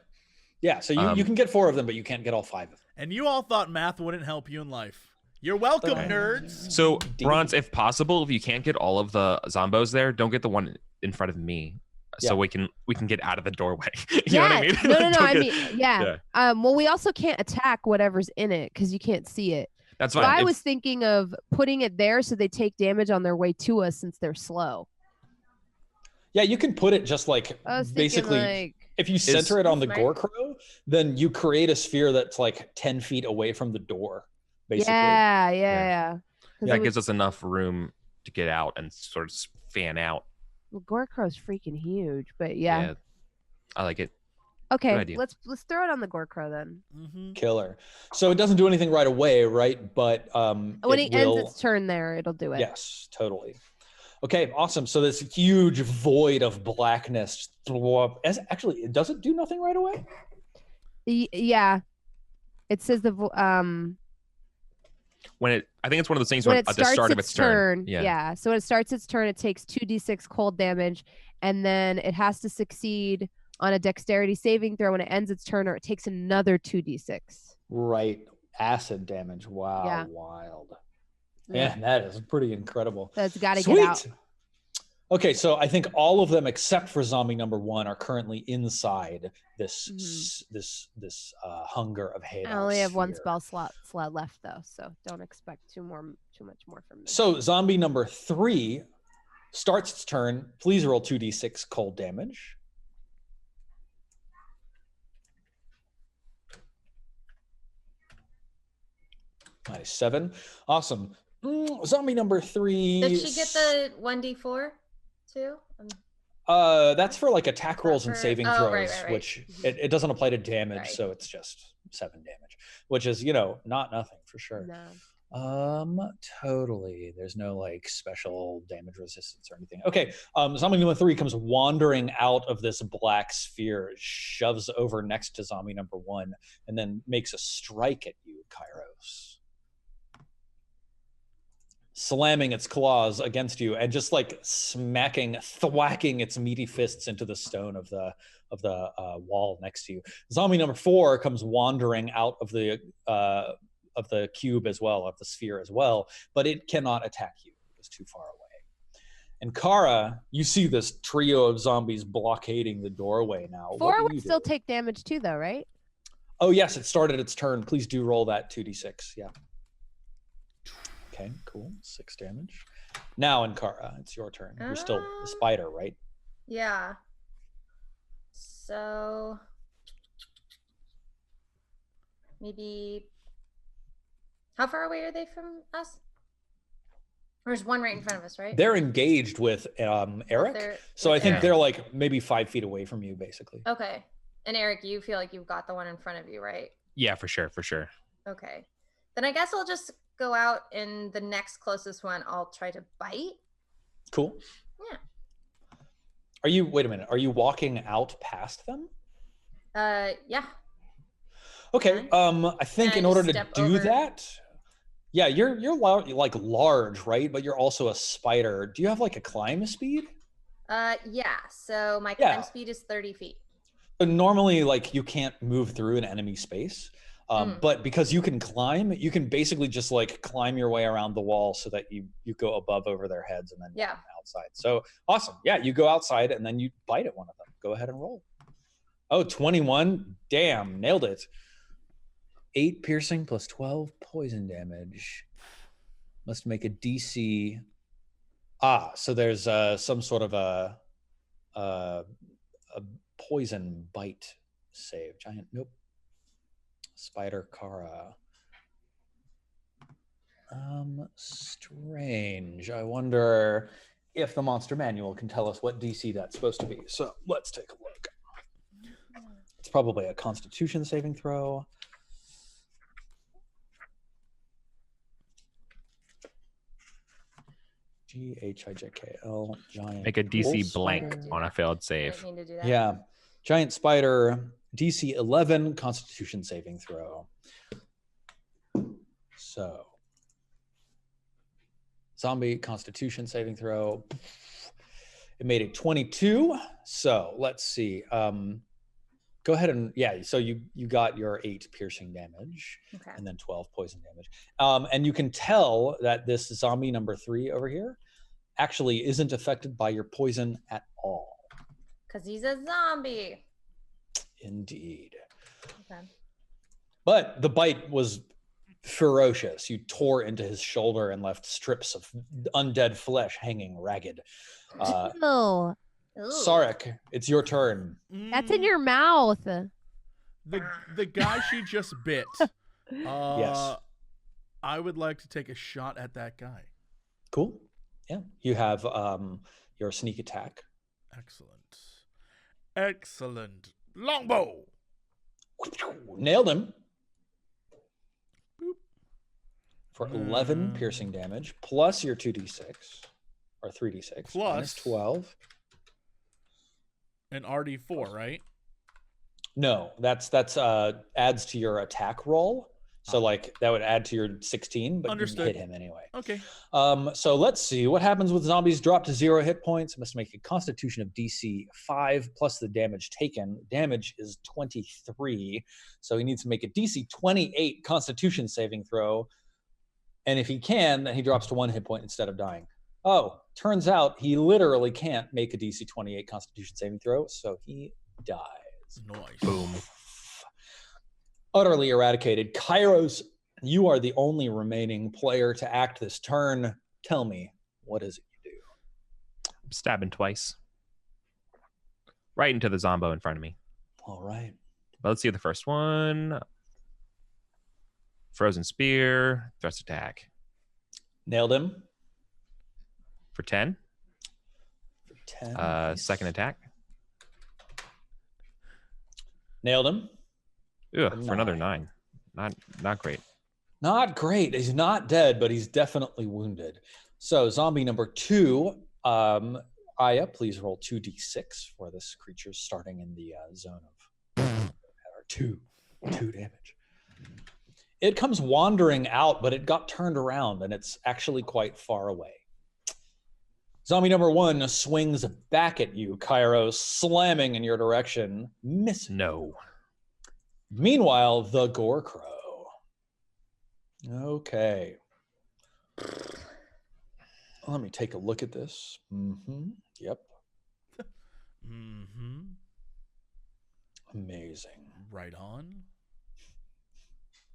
Yeah, so you Um, can get 4 of them, but you can't get all 5 of them. And you all thought math wouldn't help you in life. You're welcome, nerds. So, Indeed. Bronze, if possible, if you can't get all of the zombos there, don't get the one in front of me, so Yeah. we can get out of the doorway. You know what I mean? No, Like, don't I get- mean, yeah. Well, we also can't attack whatever's in it because you can't see it. that's So fine. I If- was thinking of putting it there so they take damage on their way to us since they're slow. Yeah, you can put it just like I was basically thinking if you center it on the Smart. Gorecrow, then you create a sphere that's like 10 feet away from the door, basically. yeah. 'Cause yeah, it it was- gives us enough room to get out and sort of fan out. well, Gorecrow's freaking huge, but yeah. I like it. Okay, idea. let's throw it on the Gorecrow then. Mm-hmm. Killer. So it doesn't do anything right away, right? But When it it ends will. its turn there, it'll do it. Yes, totally. Okay, awesome. So this huge void of blackness. Actually, does it do nothing right away? Yeah. It says I think it's one of those things when when it at the starts start of its its turn. turn. Yeah. So when it starts its turn, it takes 2d6 cold damage, and then it has to succeed on a dexterity saving throw when it ends its turn, or it takes another 2d6. Right. Acid damage. Wow. Yeah. Wild. Yeah, that is pretty incredible. So it's got to Sweet. get out. Okay, so I think all of them except for zombie number 1 are currently inside this Hunger of Hadar. I only have one sphere. spell slot left though, so don't expect too much more from me. So zombie number 3 starts its turn. Please roll 2d6 cold damage. Nice. 7. Awesome. Zombie number 3. Did she get the 1d4 too? That's for like attack rolls and for- saving oh, throws, right. which it doesn't apply to damage, Right. so it's just 7 damage, which is not nothing for sure. No. Totally. There's no like special damage resistance or anything. Okay. Zombie number 3 comes wandering out of this black sphere, shoves over next to zombie number 1, and then makes a strike at you, Kairos. slamming its claws against you and just like thwacking its meaty fists into the stone of the wall next to you. Zombie number 4 comes wandering out of the cube as well, of the sphere as well, but it cannot attack you. It's too far away. And Kara, you see this trio of zombies blockading the doorway now. 4 would still take damage too, though, right? Oh, yes, it started its turn. Please do roll that 2d6. Yeah. Okay, cool. 6 damage. Now, Ankara, it's your turn. You're still the spider, right? Yeah. So maybe how far away are they from us? There's one right in front of us, right? They're engaged with Eric. So I think they're like maybe 5 feet away from you, basically. Okay. And Eric, you feel like you've got the one in front of you, right? Yeah, for sure. Okay. Then I guess I'll just go out and the next closest one I'll try to bite. Cool. Yeah. Wait a minute, are you walking out past them? Yeah. Okay. I think in order to do that, yeah, you're like large, right? But you're also a spider. Do you have like a climb speed? Yeah. So my climb speed is 30 feet. So normally, like, you can't move through an enemy space. But because you can climb, you can basically just like climb your way around the wall so that you go above over their heads and then outside. So awesome. Yeah, you go outside and then you bite at one of them. Go ahead and roll. Oh, 21. Damn, nailed it. 8 piercing plus 12 poison damage. Must make a DC. So there's some sort of a poison bite save. Giant. Nope. Spider Kara. Strange. I wonder if the monster manual can tell us what DC that's supposed to be. So let's take a look. It's probably a Constitution saving throw. GHIJKL, giant. Make a DC blank on a failed save. Yeah. Giant spider, DC 11, Constitution saving throw. So, zombie Constitution saving throw. It made a 22. So let's see. Go ahead and so you got your 8 piercing damage, and then 12 poison damage. And you can tell that this zombie number 3 over here actually isn't affected by your poison at all. Because he's a zombie. Indeed. Okay. But the bite was ferocious. You tore into his shoulder and left strips of undead flesh hanging ragged. No. Sarek, it's your turn. That's in your mouth. The guy she just bit. Yes. I would like to take a shot at that guy. Cool. Yeah. You have your sneak attack. Excellent. Longbow. Nailed him. Boop. For 11 piercing damage, plus your 2d6 or 3d6, plus 12. An RD4, right? No, that's adds to your attack roll. So like that would add to your 16, but you hit him anyway. Okay. So let's see what happens with zombies. Drop to 0 hit points. It must make a Constitution of DC 5 plus the damage taken. Damage is 23, so he needs to make a DC 28 Constitution saving throw. And if he can, then he drops to 1 hit point instead of dying. Oh, turns out he literally can't make a DC 28 Constitution saving throw, so he dies. Nice. Boom. Utterly eradicated. Kairos, you are the only remaining player to act this turn. Tell me, what is it you do? I'm stabbing twice. Right into the zombo in front of me. All right. Well, let's see the first one. Frozen Spear, thrust attack. Nailed him. For 10. For 10. Nice. Second attack. Nailed him. Ugh, for another 9. Not great. Not great. He's not dead, but he's definitely wounded. So zombie number 2, Aya, please roll 2d6 for this creature starting in the zone of 2 damage. It comes wandering out, but it got turned around, and it's actually quite far away. Zombie number 1 swings back at you, Cairo, slamming in your direction, missing. No. Meanwhile, the Gore Crow. Okay. Let me take a look at this. Yep. Amazing. Right on.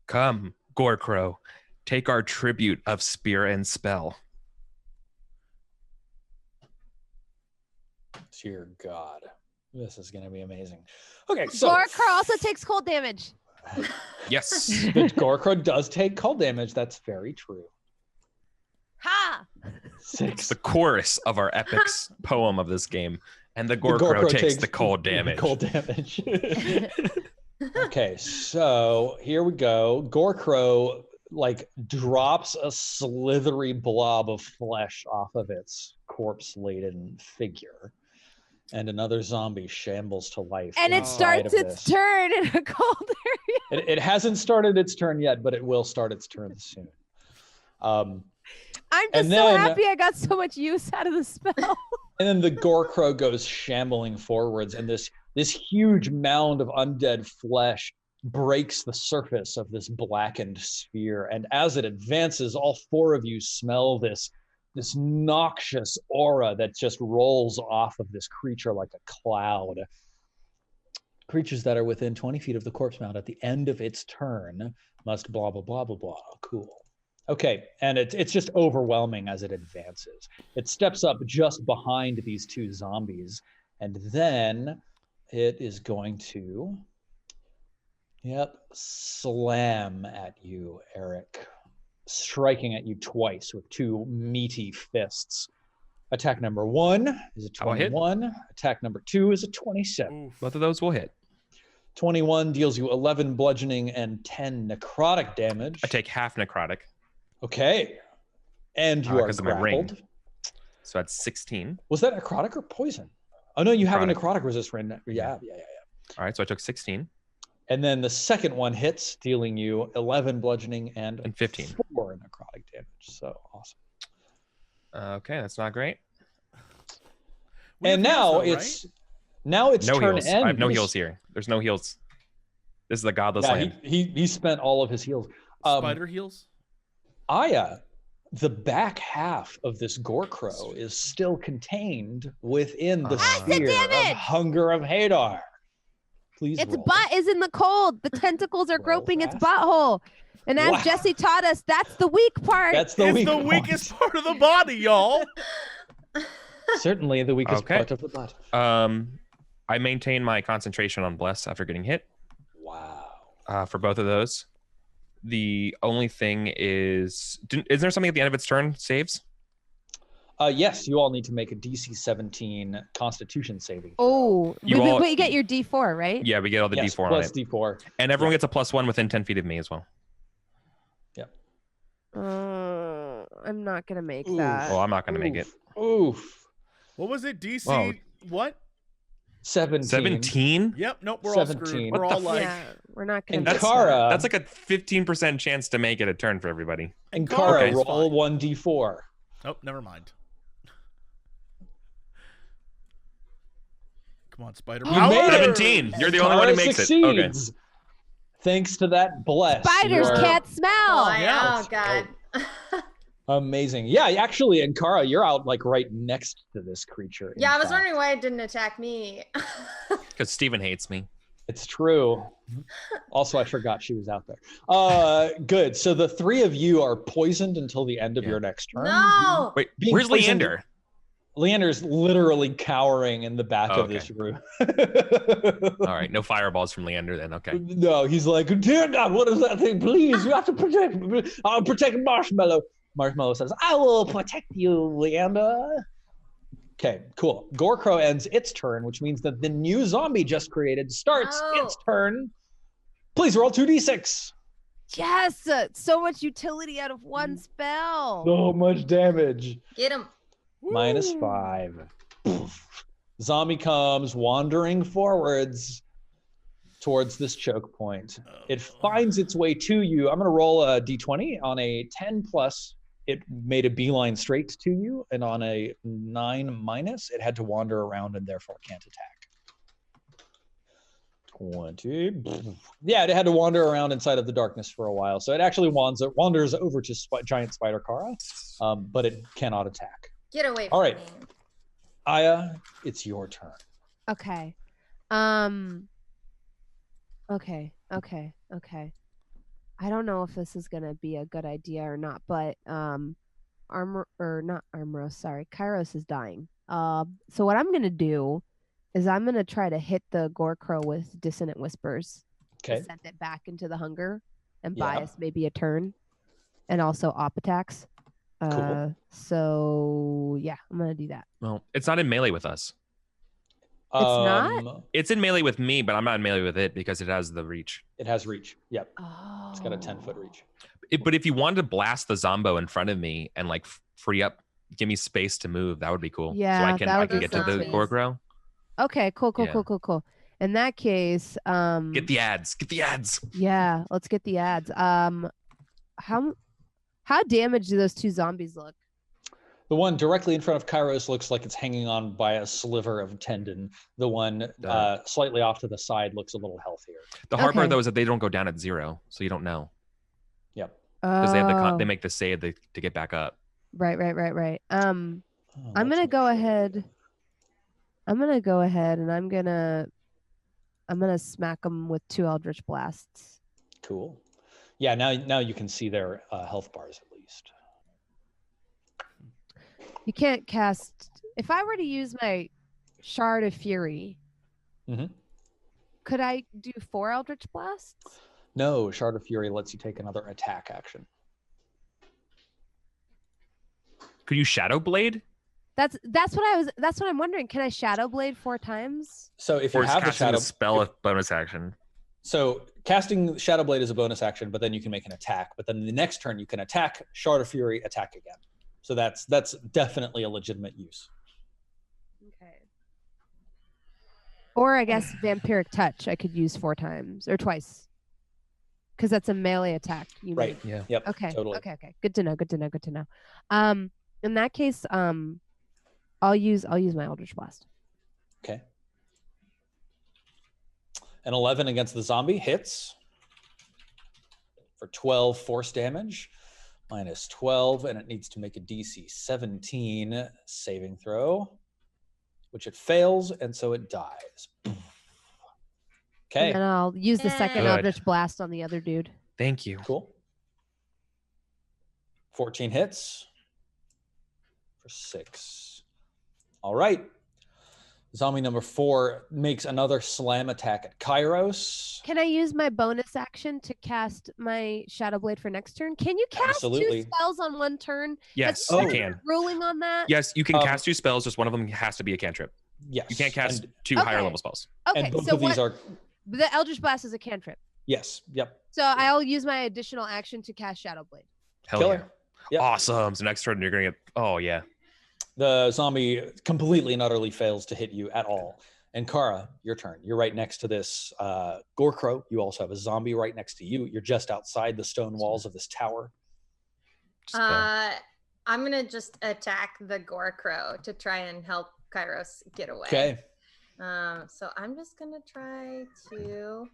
Come, Gore Crow, take our tribute of spear and spell. Dear God, this is going to be amazing. Okay, so Gore Crow also takes cold damage. Yes. the Gore Crow does take cold damage. That's very true. Ha! 6. It's the chorus of our epic poem of this game. And the Gore Crow takes the cold damage. Cold damage. Okay, so here we go. Gore Crow like drops a slithery blob of flesh off of its corpse-laden figure. And another zombie shambles to life. And it starts its turn in a cold area. It hasn't started its turn yet, but it will start its turn soon. I'm just so happy I got so much use out of the spell. And then the Gore Crow goes shambling forwards, and this huge mound of undead flesh breaks the surface of this blackened sphere. And as it advances, all 4 of you smell this noxious aura that just rolls off of this creature like a cloud. Creatures that are within 20 feet of the corpse mound at the end of its turn must blah, blah, blah, blah, blah. Cool. Okay, and it's just overwhelming as it advances. It steps up just behind these 2 zombies, and then it is going to, slam at you, Eric. Striking at you twice with 2 meaty fists. Attack number 1 is a 21. Attack number 2 is a 27. Oof. Both of those will hit. 21 deals you 11 bludgeoning and 10 necrotic damage. I take half necrotic. Okay. And you are grappled. So that's 16. Was that necrotic or poison? Oh, no, you have a necrotic resist right now. Yeah. All right, so I took 16. And then the second one hits, dealing you 11 bludgeoning and 15. 4 necrotic damage. So awesome. Okay, that's not great. And now it's no turn heals. ends. I have no heals here. There's no heals. This is the godless land. He spent all of his heals. Spider heals? Aya, the back half of this Gore Crow is still contained within the sphere of Hunger of Hadar. Please its roll. butt is in the cold. The tentacles are groping its butthole. And as Jesse taught us, that's the weak part. That's the weakest part of the body, y'all. Certainly the weakest part of the butt. I maintain my concentration on Bless after getting hit. Wow. For both of those. The only thing is there something at the end of its turn saves? Yes, you all need to make a DC 17 Constitution saving. Oh, but you get your D4, right? Yeah, we get all the D4 on it. Plus D4. And everyone gets a +1 within 10 feet of me as well. Yep. I'm not going to make that. Well, I'm not going to make it. Oof. What was it? DC what? 17. 17? Yep, nope, we're all screwed. We're all like... Yeah, we're not going to make Kara, that's like a 15% chance to make it a turn for everybody. And Kara, roll 1d4. Oh, never mind. Come on, Spider. You made 17. You're the only one who makes it. Okay. Thanks to that bless. Spiders can't smell. Oh, God. Amazing. Yeah, actually, and Kara, you're out like right next to this creature. Yeah, I was wondering why it didn't attack me. Because Steven hates me. It's true. Also, I forgot she was out there. Good. So the 3 of you are poisoned until the end of your next turn. No. Wait, where's Leander? Leander's literally cowering in the back of this room. All right, no fireballs from Leander then. Okay. No, he's like, dear God, what is that thing? Please, you have to protect me. I'll protect Marshmallow. Marshmallow says, I will protect you, Leander. Okay, cool. Gore Crow ends its turn, which means that the new zombie just created starts its turn. Please roll 2d6. Yes, so much utility out of one spell. So much damage. Get him. -5. Zombie comes wandering forwards. towards this choke point. Oh, It finds its way to you. I'm going to roll a d20. On a 10 plus, it made a beeline straight to you, and on a 9 minus, it had to wander around and therefore can't attack. 20. Yeah, it had to wander around inside of the darkness for a while. So it actually wanders over to giant spider Kara, but it cannot attack. Get away from All right. me. Aya, it's your turn. Okay. Okay. I don't know if this is gonna be a good idea or not, but Kairos is dying. So what I'm gonna do is I'm gonna try to hit the Gore Crow with Dissonant Whispers. Okay. Send it back into the hunger and Yeah. buy us maybe a turn, and also op attacks. Cool. So yeah, I'm gonna do that. Well, it's not in melee with us. not? It's in melee with me, but I'm not in melee with it because it has the reach. It has reach. Yep. Oh. It's got a 10-foot reach. But if you wanted to blast the Zombo in front of me and like free up, give me space to move, that would be cool. Yeah, so I that can would be get to the nice. Gorgro. Okay, cool. Yeah. In that case, Get the ads. Get the ads. yeah, let's get the ads. How damaged do those two zombies look? The one directly in front of Kairos looks like it's hanging on by a sliver of tendon. The one slightly off to the side looks a little healthier. The hard part Okay. though is that they don't go down at 0, so you don't know Yep. because they have Oh, they make the save to get back up. right. Oh, I'm let's gonna make go sure. ahead. I'm gonna go ahead and I'm gonna smack them with 2 Eldritch Blasts. Cool. Yeah, now you can see their health bars at least. You can't cast. If I were to use my Shard of Fury, Mhm. could I do 4 Eldritch Blasts? No, Shard of Fury lets you take another attack action. Could you Shadow Blade? That's what I'm wondering. Can I Shadow Blade 4 times? So if Or you is have the casting Shadow a spell a bonus action? So casting Shadow Blade is a bonus action, but then you can make an attack. But then the next turn you can attack, Shard of Fury, attack again. So that's definitely a legitimate use. Okay. Or I guess Vampiric Touch I could use 4 times or twice. Because that's a melee attack. You Right. mean. Yeah. Yep. Okay. Totally. Okay. Good to know. In that case, I'll use my Eldritch Blast. Okay. An 11 against the zombie hits for 12 force damage, minus 12, and it needs to make a DC 17 saving throw, which it fails, and so it dies. Okay, And then I'll use the second Good. Eldritch Blast on the other dude. Thank you. cool. 14 hits for 6. All right. Zombie number 4 makes another slam attack at Kairos. Can I use my bonus action to cast my Shadow Blade for next turn? Can you cast Absolutely. 2 spells on 1 turn? Yes, Oh. you can. Ruling on that? Yes, you can Um, cast 2 spells. Just one of them has to be a cantrip. Yes. You can't cast And, 2 higher Okay. level spells. Okay, and both so of these are, the Eldritch Blast is a cantrip. yes. Yep. So I'll use my additional action to cast Shadow Blade. Hell Killer. yeah. Yep. Awesome. So next turn you're gonna get. Oh yeah. The zombie completely and utterly fails to hit you at all. And Kara, your turn. You're right next to this Gore Crow. You also have a zombie right next to you. You're just outside the stone walls of this tower. Just, I'm gonna just attack the Gore Crow to try and help Kairos get away. Okay. So I'm just gonna try to.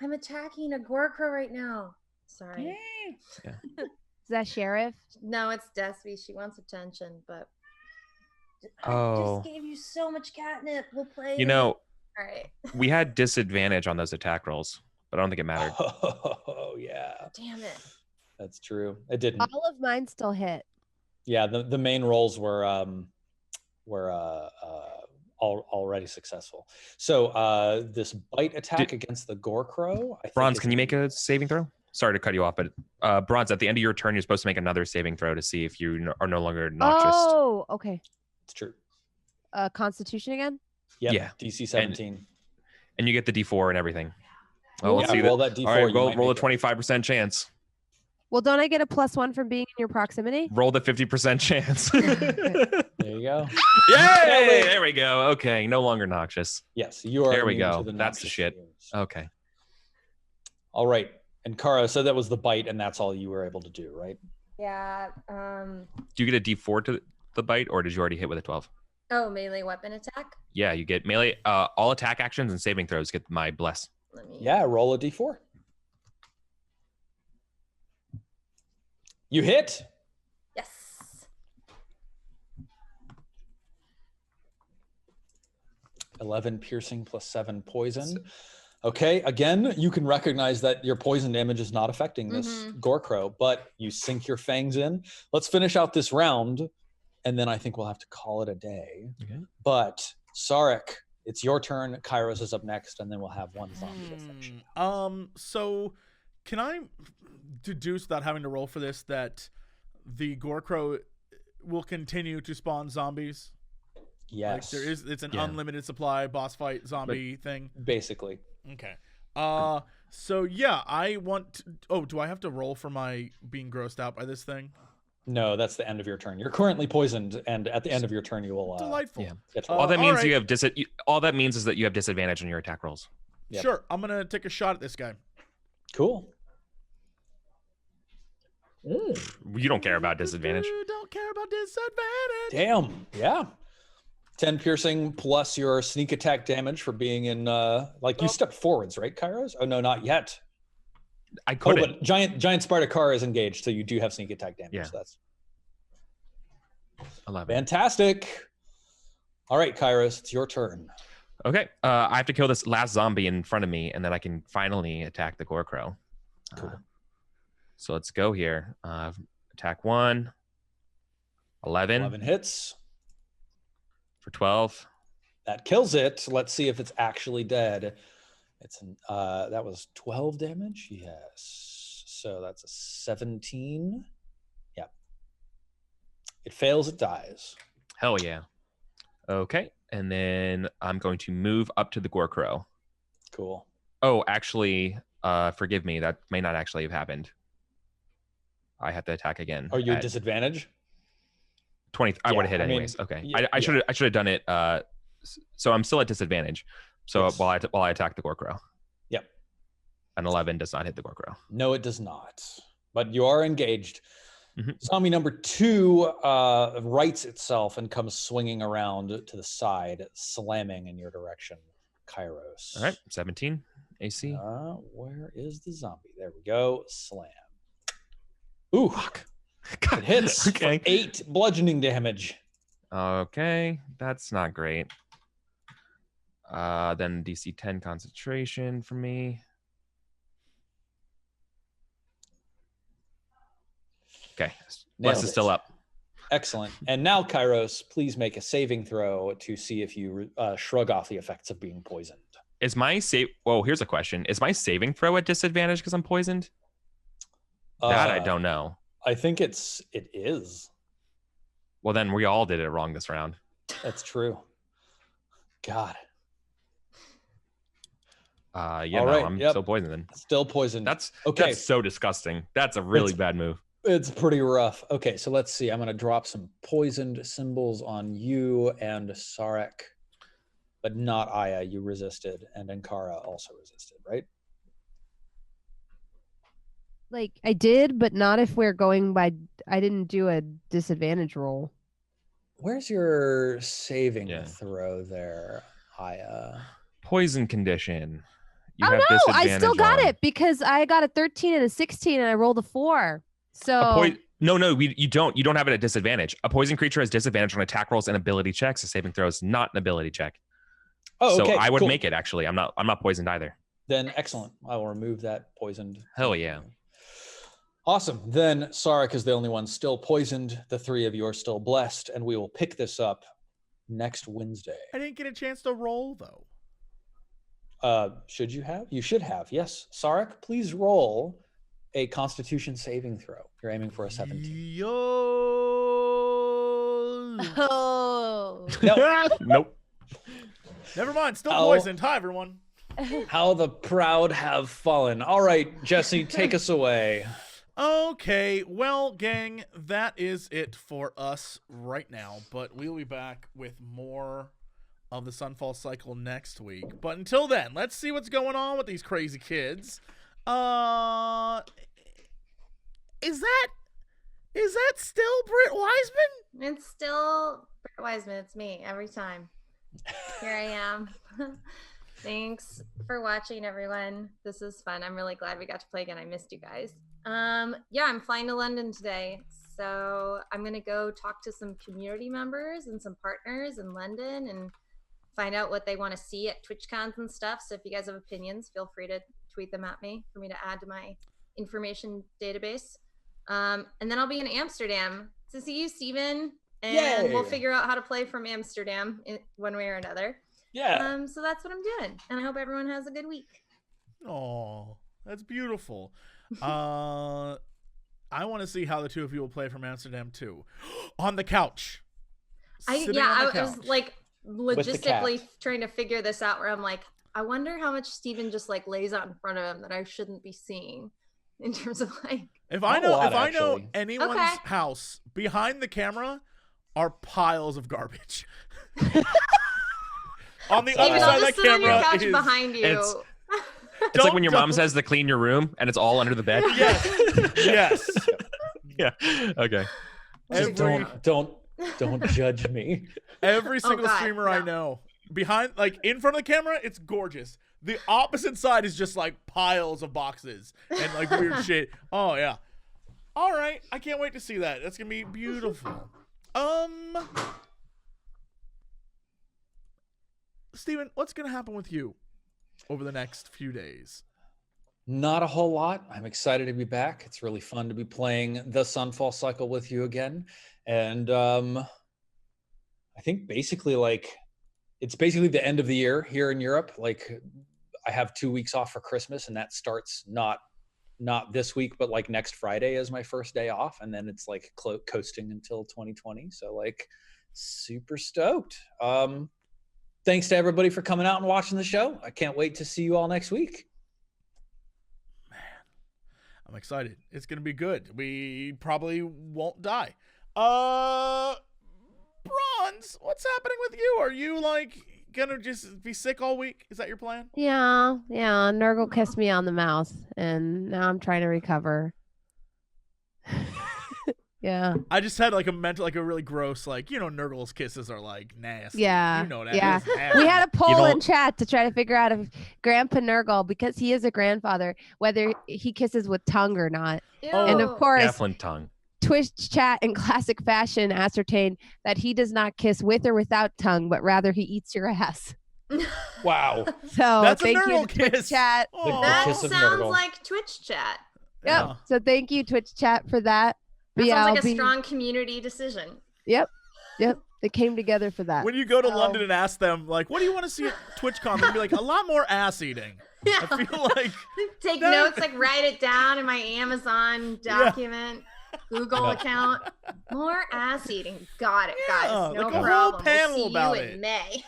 I'm attacking a Gore Crow right now. Sorry. Is that Sheriff? No, it's Despy. She wants attention, but I Oh. just gave you so much catnip. We'll play. you know, All right. we had disadvantage on those attack rolls, but I don't think it mattered. Oh, yeah. Damn it. That's true. It didn't. All of mine still hit. Yeah, the main rolls were already successful. So this bite attack against the Gore Crow. I think Bronze, is can you make a saving throw? Sorry to cut you off, but Bronze, at the end of your turn, you're supposed to make another saving throw to see if you are no longer noxious. Oh, okay. It's true. Constitution again? Yep. Yeah. DC 17. And you get the D4 and everything. Oh, Yeah, let's see roll that. that D4. All right, you might roll a make it. 25% chance. Well, don't I get a +1 from being in your proximity? Roll the 50% chance. There you go. Yay! There we go. Okay, no longer noxious. Yes, you are. There we immune go. to the That's the noxious shit. fumes. Okay. All right. And Kara, so that was the bite, and that's all you were able to do, right? Yeah. Do you get a D4 to the bite, or did you already hit with a 12? Oh, melee weapon attack. Yeah, you get melee. All attack actions and saving throws get my bless. Yeah, roll a D4. You hit. Yes. 11 piercing plus 7 poison. Okay, again, you can recognize that your poison damage is not affecting this gore crow, but you sink your fangs in. Let's finish out this round, and then I think we'll have to call it a day. Okay. But Sarek, it's your turn. Kairos is up next, and then we'll have one zombie to finish. So can I deduce without having to roll for this that the gore crow will continue to spawn zombies? Yes. Like it's an unlimited supply boss fight zombie thing. Basically. Okay. So yeah, I want to, do I have to roll for my being grossed out by this thing? No, that's the end of your turn. You're currently poisoned, and at the end of your turn, you will. Delightful. All that means you have all that means is that you have disadvantage on your attack rolls. Yep. Sure, I'm gonna take a shot at this guy. Cool. You don't care about disadvantage. You don't care about disadvantage. Damn. Yeah. 10 piercing plus your sneak attack damage for being in you stepped forwards, right, Kairos? Oh no, not yet. I couldn't. But giant Spartakar is engaged, so you do have sneak attack damage. Yeah. So that's 11. Fantastic. All right, Kairos, it's your turn. Okay. I have to kill this last zombie in front of me, and then I can finally attack the gore crow. Cool. So let's go here. Attack 1. 11. 11 hits. For 12. That kills it. Let's see if it's actually dead. It's that was 12 damage. Yes. So that's a 17. Yeah. It fails, it dies. Hell yeah. Okay. And then I'm going to move up to the gore crow. Cool. Oh, actually, forgive me. That may not actually have happened. I have to attack again. Are you at disadvantage? 20. I would have hit anyways. Okay. I should have done it. So I'm still at disadvantage. So Yes. while I attack the gore crow. Yep. An 11 does not hit the gore crow. No, it does not. But you are engaged. Mhm. Zombie number 2 rights itself and comes swinging around to the side, slamming in your direction, Kairos. All right. 17 AC. Where is the zombie? There we go. Slam. Ooh. Fuck. It hits Okay. for 8 bludgeoning damage. Okay. That's not great. Then DC 10 concentration for me. Okay. Bless is still up. Excellent. And now, Kairos, please make a saving throw to see if you shrug off the effects of being poisoned. Is my save? Whoa, here's a question. Is my saving throw at disadvantage because I'm poisoned? That I don't know. I think it is. Well, then we all did it wrong this round. That's true. God. I'm still poisoned then. Still poisoned. That's okay. That's so disgusting. That's a really bad move. It's pretty rough. Okay, so let's see. I'm going to drop some poisoned symbols on you and Sarek, but not Aya. You resisted, and Ankara also resisted, right? Like I did, but not if we're going by. I didn't do a disadvantage roll. Where's your saving throw there, Aya? Poison condition. You have I still got it because I got a 13 and a 16 and I rolled a 4. So you don't. You don't have it at disadvantage. A poison creature has disadvantage on attack rolls and ability checks. A saving throw is not an ability check. Oh, okay. So I would cool. make it actually. I'm not poisoned either. Then excellent. I will remove that poisoned. Hell yeah. Awesome. Then Sarek is the only one still poisoned. The 3 of you are still blessed, and we will pick this up next Wednesday. I didn't get a chance to roll though. Should you have? You should have. Yes. Sarek, please roll a Constitution saving throw. You're aiming for a 17. Yo. Oh. Nope. Never mind. Still poisoned. Hi, everyone. How the proud have fallen. All right, Jesse, take us away. Okay, well, gang, that is it for us right now. But we'll be back with more of the Sunfall Cycle next week. But until then, let's see what's going on with these crazy kids. Is that still Britt Wiseman? It's still Britt Wiseman. It's me every time. Here I am. Thanks for watching, everyone. This is fun. I'm really glad we got to play again. I missed you guys. Yeah, I'm flying to London today. So I'm going to go talk to some community members and some partners in London and find out what they want to see at TwitchCons and stuff. So if you guys have opinions, feel free to tweet them at me for me to add to my information database. And then I'll be in Amsterdam to see you, Steven. And Yay. We'll figure out how to play from Amsterdam in one way or another. Yeah. So that's what I'm doing. And I hope everyone has a good week. Oh, that's beautiful. I want to see how the two of you will play from Amsterdam too. On the couch. I was like logistically trying to figure this out where I'm like, I wonder how much Steven just like lays out in front of him that I shouldn't be seeing in terms of like. If I know anyone's house, behind the camera are piles of garbage. On the other side of that camera on your couch behind you. It's like when your mom says to clean your room and it's all under the bed. Yes. Yeah. Okay. Don't judge me. Every single streamer I know, behind, like in front of the camera, it's gorgeous. The opposite side is just like piles of boxes and like weird shit. Oh yeah. All right, I can't wait to see that. That's gonna be beautiful. Steven, what's gonna happen with you over the next few days? Not a whole lot. I'm excited to be back. It's really fun to be playing the Sunfall Cycle with you again. And I think basically it's basically the end of the year here in Europe. Like I have 2 weeks off for Christmas, and that starts not this week, but like next Friday is my first day off. And then it's like coasting until 2020. So like super stoked. Thanks to everybody for coming out and watching the show. I can't wait to see you all next week. Man, I'm excited. It's going to be good. We probably won't die. Bronze, what's happening with you? Are you like going to just be sick all week? Is that your plan? Yeah. Nurgle kissed me on the mouth, and now I'm trying to recover. Yeah. I just had like a really gross, like, Nurgle's kisses are like nasty. Yeah. You know that. Yeah. We had a poll in chat to try to figure out if Grandpa Nurgle, because he is a grandfather, whether he kisses with tongue or not. Ew. And of course, Definitely tongue. Twitch chat in classic fashion ascertained that he does not kiss with or without tongue, but rather he eats your ass. Wow. So that's thank a you Nurgle to Twitch kiss. chat. Oh. That kiss of sounds Nurgle. like Twitch chat. Yep. Yeah. So thank you, Twitch chat, for that. That But yeah, sounds like a strong community decision. Yep. They came together for that. When you go to London and ask them, like, what do you want to see at TwitchCon? They'll be like, a lot more ass eating. Yeah. I feel like Take notes, like write it down in my Amazon document, Google account. More ass eating. Got it, guys. No like a problem. whole panel we'll see about you it. in May.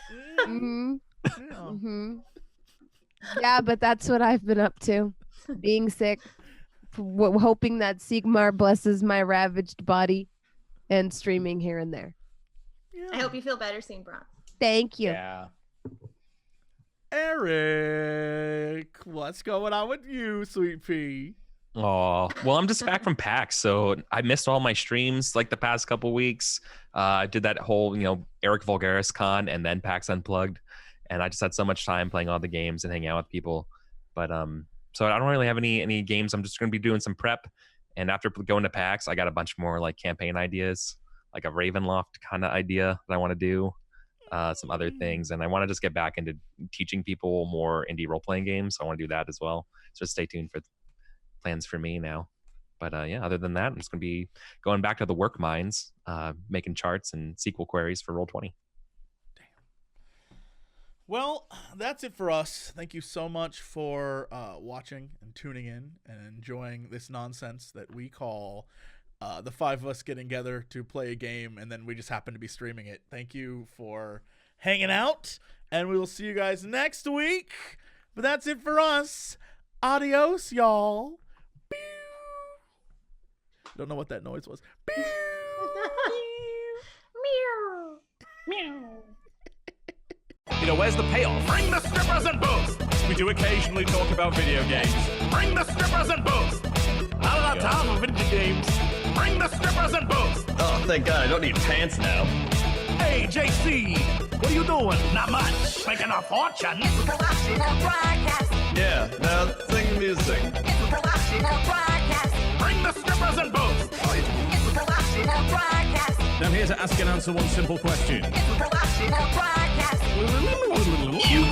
Yeah, but that's what I've been up to. Being sick, hoping that Sigmar blesses my ravaged body, and streaming here and there. Yeah. I hope you feel better soon, Bron. Thank you. Yeah. Eric, what's going on with you, Sweet Pea? Oh, well, I'm just back from PAX, so I missed all my streams like the past couple weeks. I did that whole, Eric Vulgaris con and then PAX Unplugged, and I just had so much time playing all the games and hanging out with people. But so I don't really have any games. I'm just going to be doing some prep, and after going to PAX, I got a bunch more like campaign ideas, like a Ravenloft kind of idea that I want to do, some other things, and I want to just get back into teaching people more indie role-playing games. So I want to do that as well. So stay tuned for plans for me now. But yeah, other than that, I'm just going to be going back to the work mines, making charts and SQL queries for Roll20. Well, that's it for us. Thank you so much for watching and tuning in and enjoying this nonsense that we call the five of us getting together to play a game, and then we just happen to be streaming it. Thank you for hanging out, and we will see you guys next week. But that's it for us. Adios, y'all. Don't know what that noise was. You know, where's the payoff? Bring the strippers and booze! We do occasionally talk about video games. Bring the strippers and booze! Not enough time for video games. Bring the strippers and booze! Oh, thank God, I don't need pants now. Hey, JC, what are you doing? Not much. Making a fortune. Yeah, now sing the music. Bring the strippers and booze! I'm here to ask and answer one simple question. You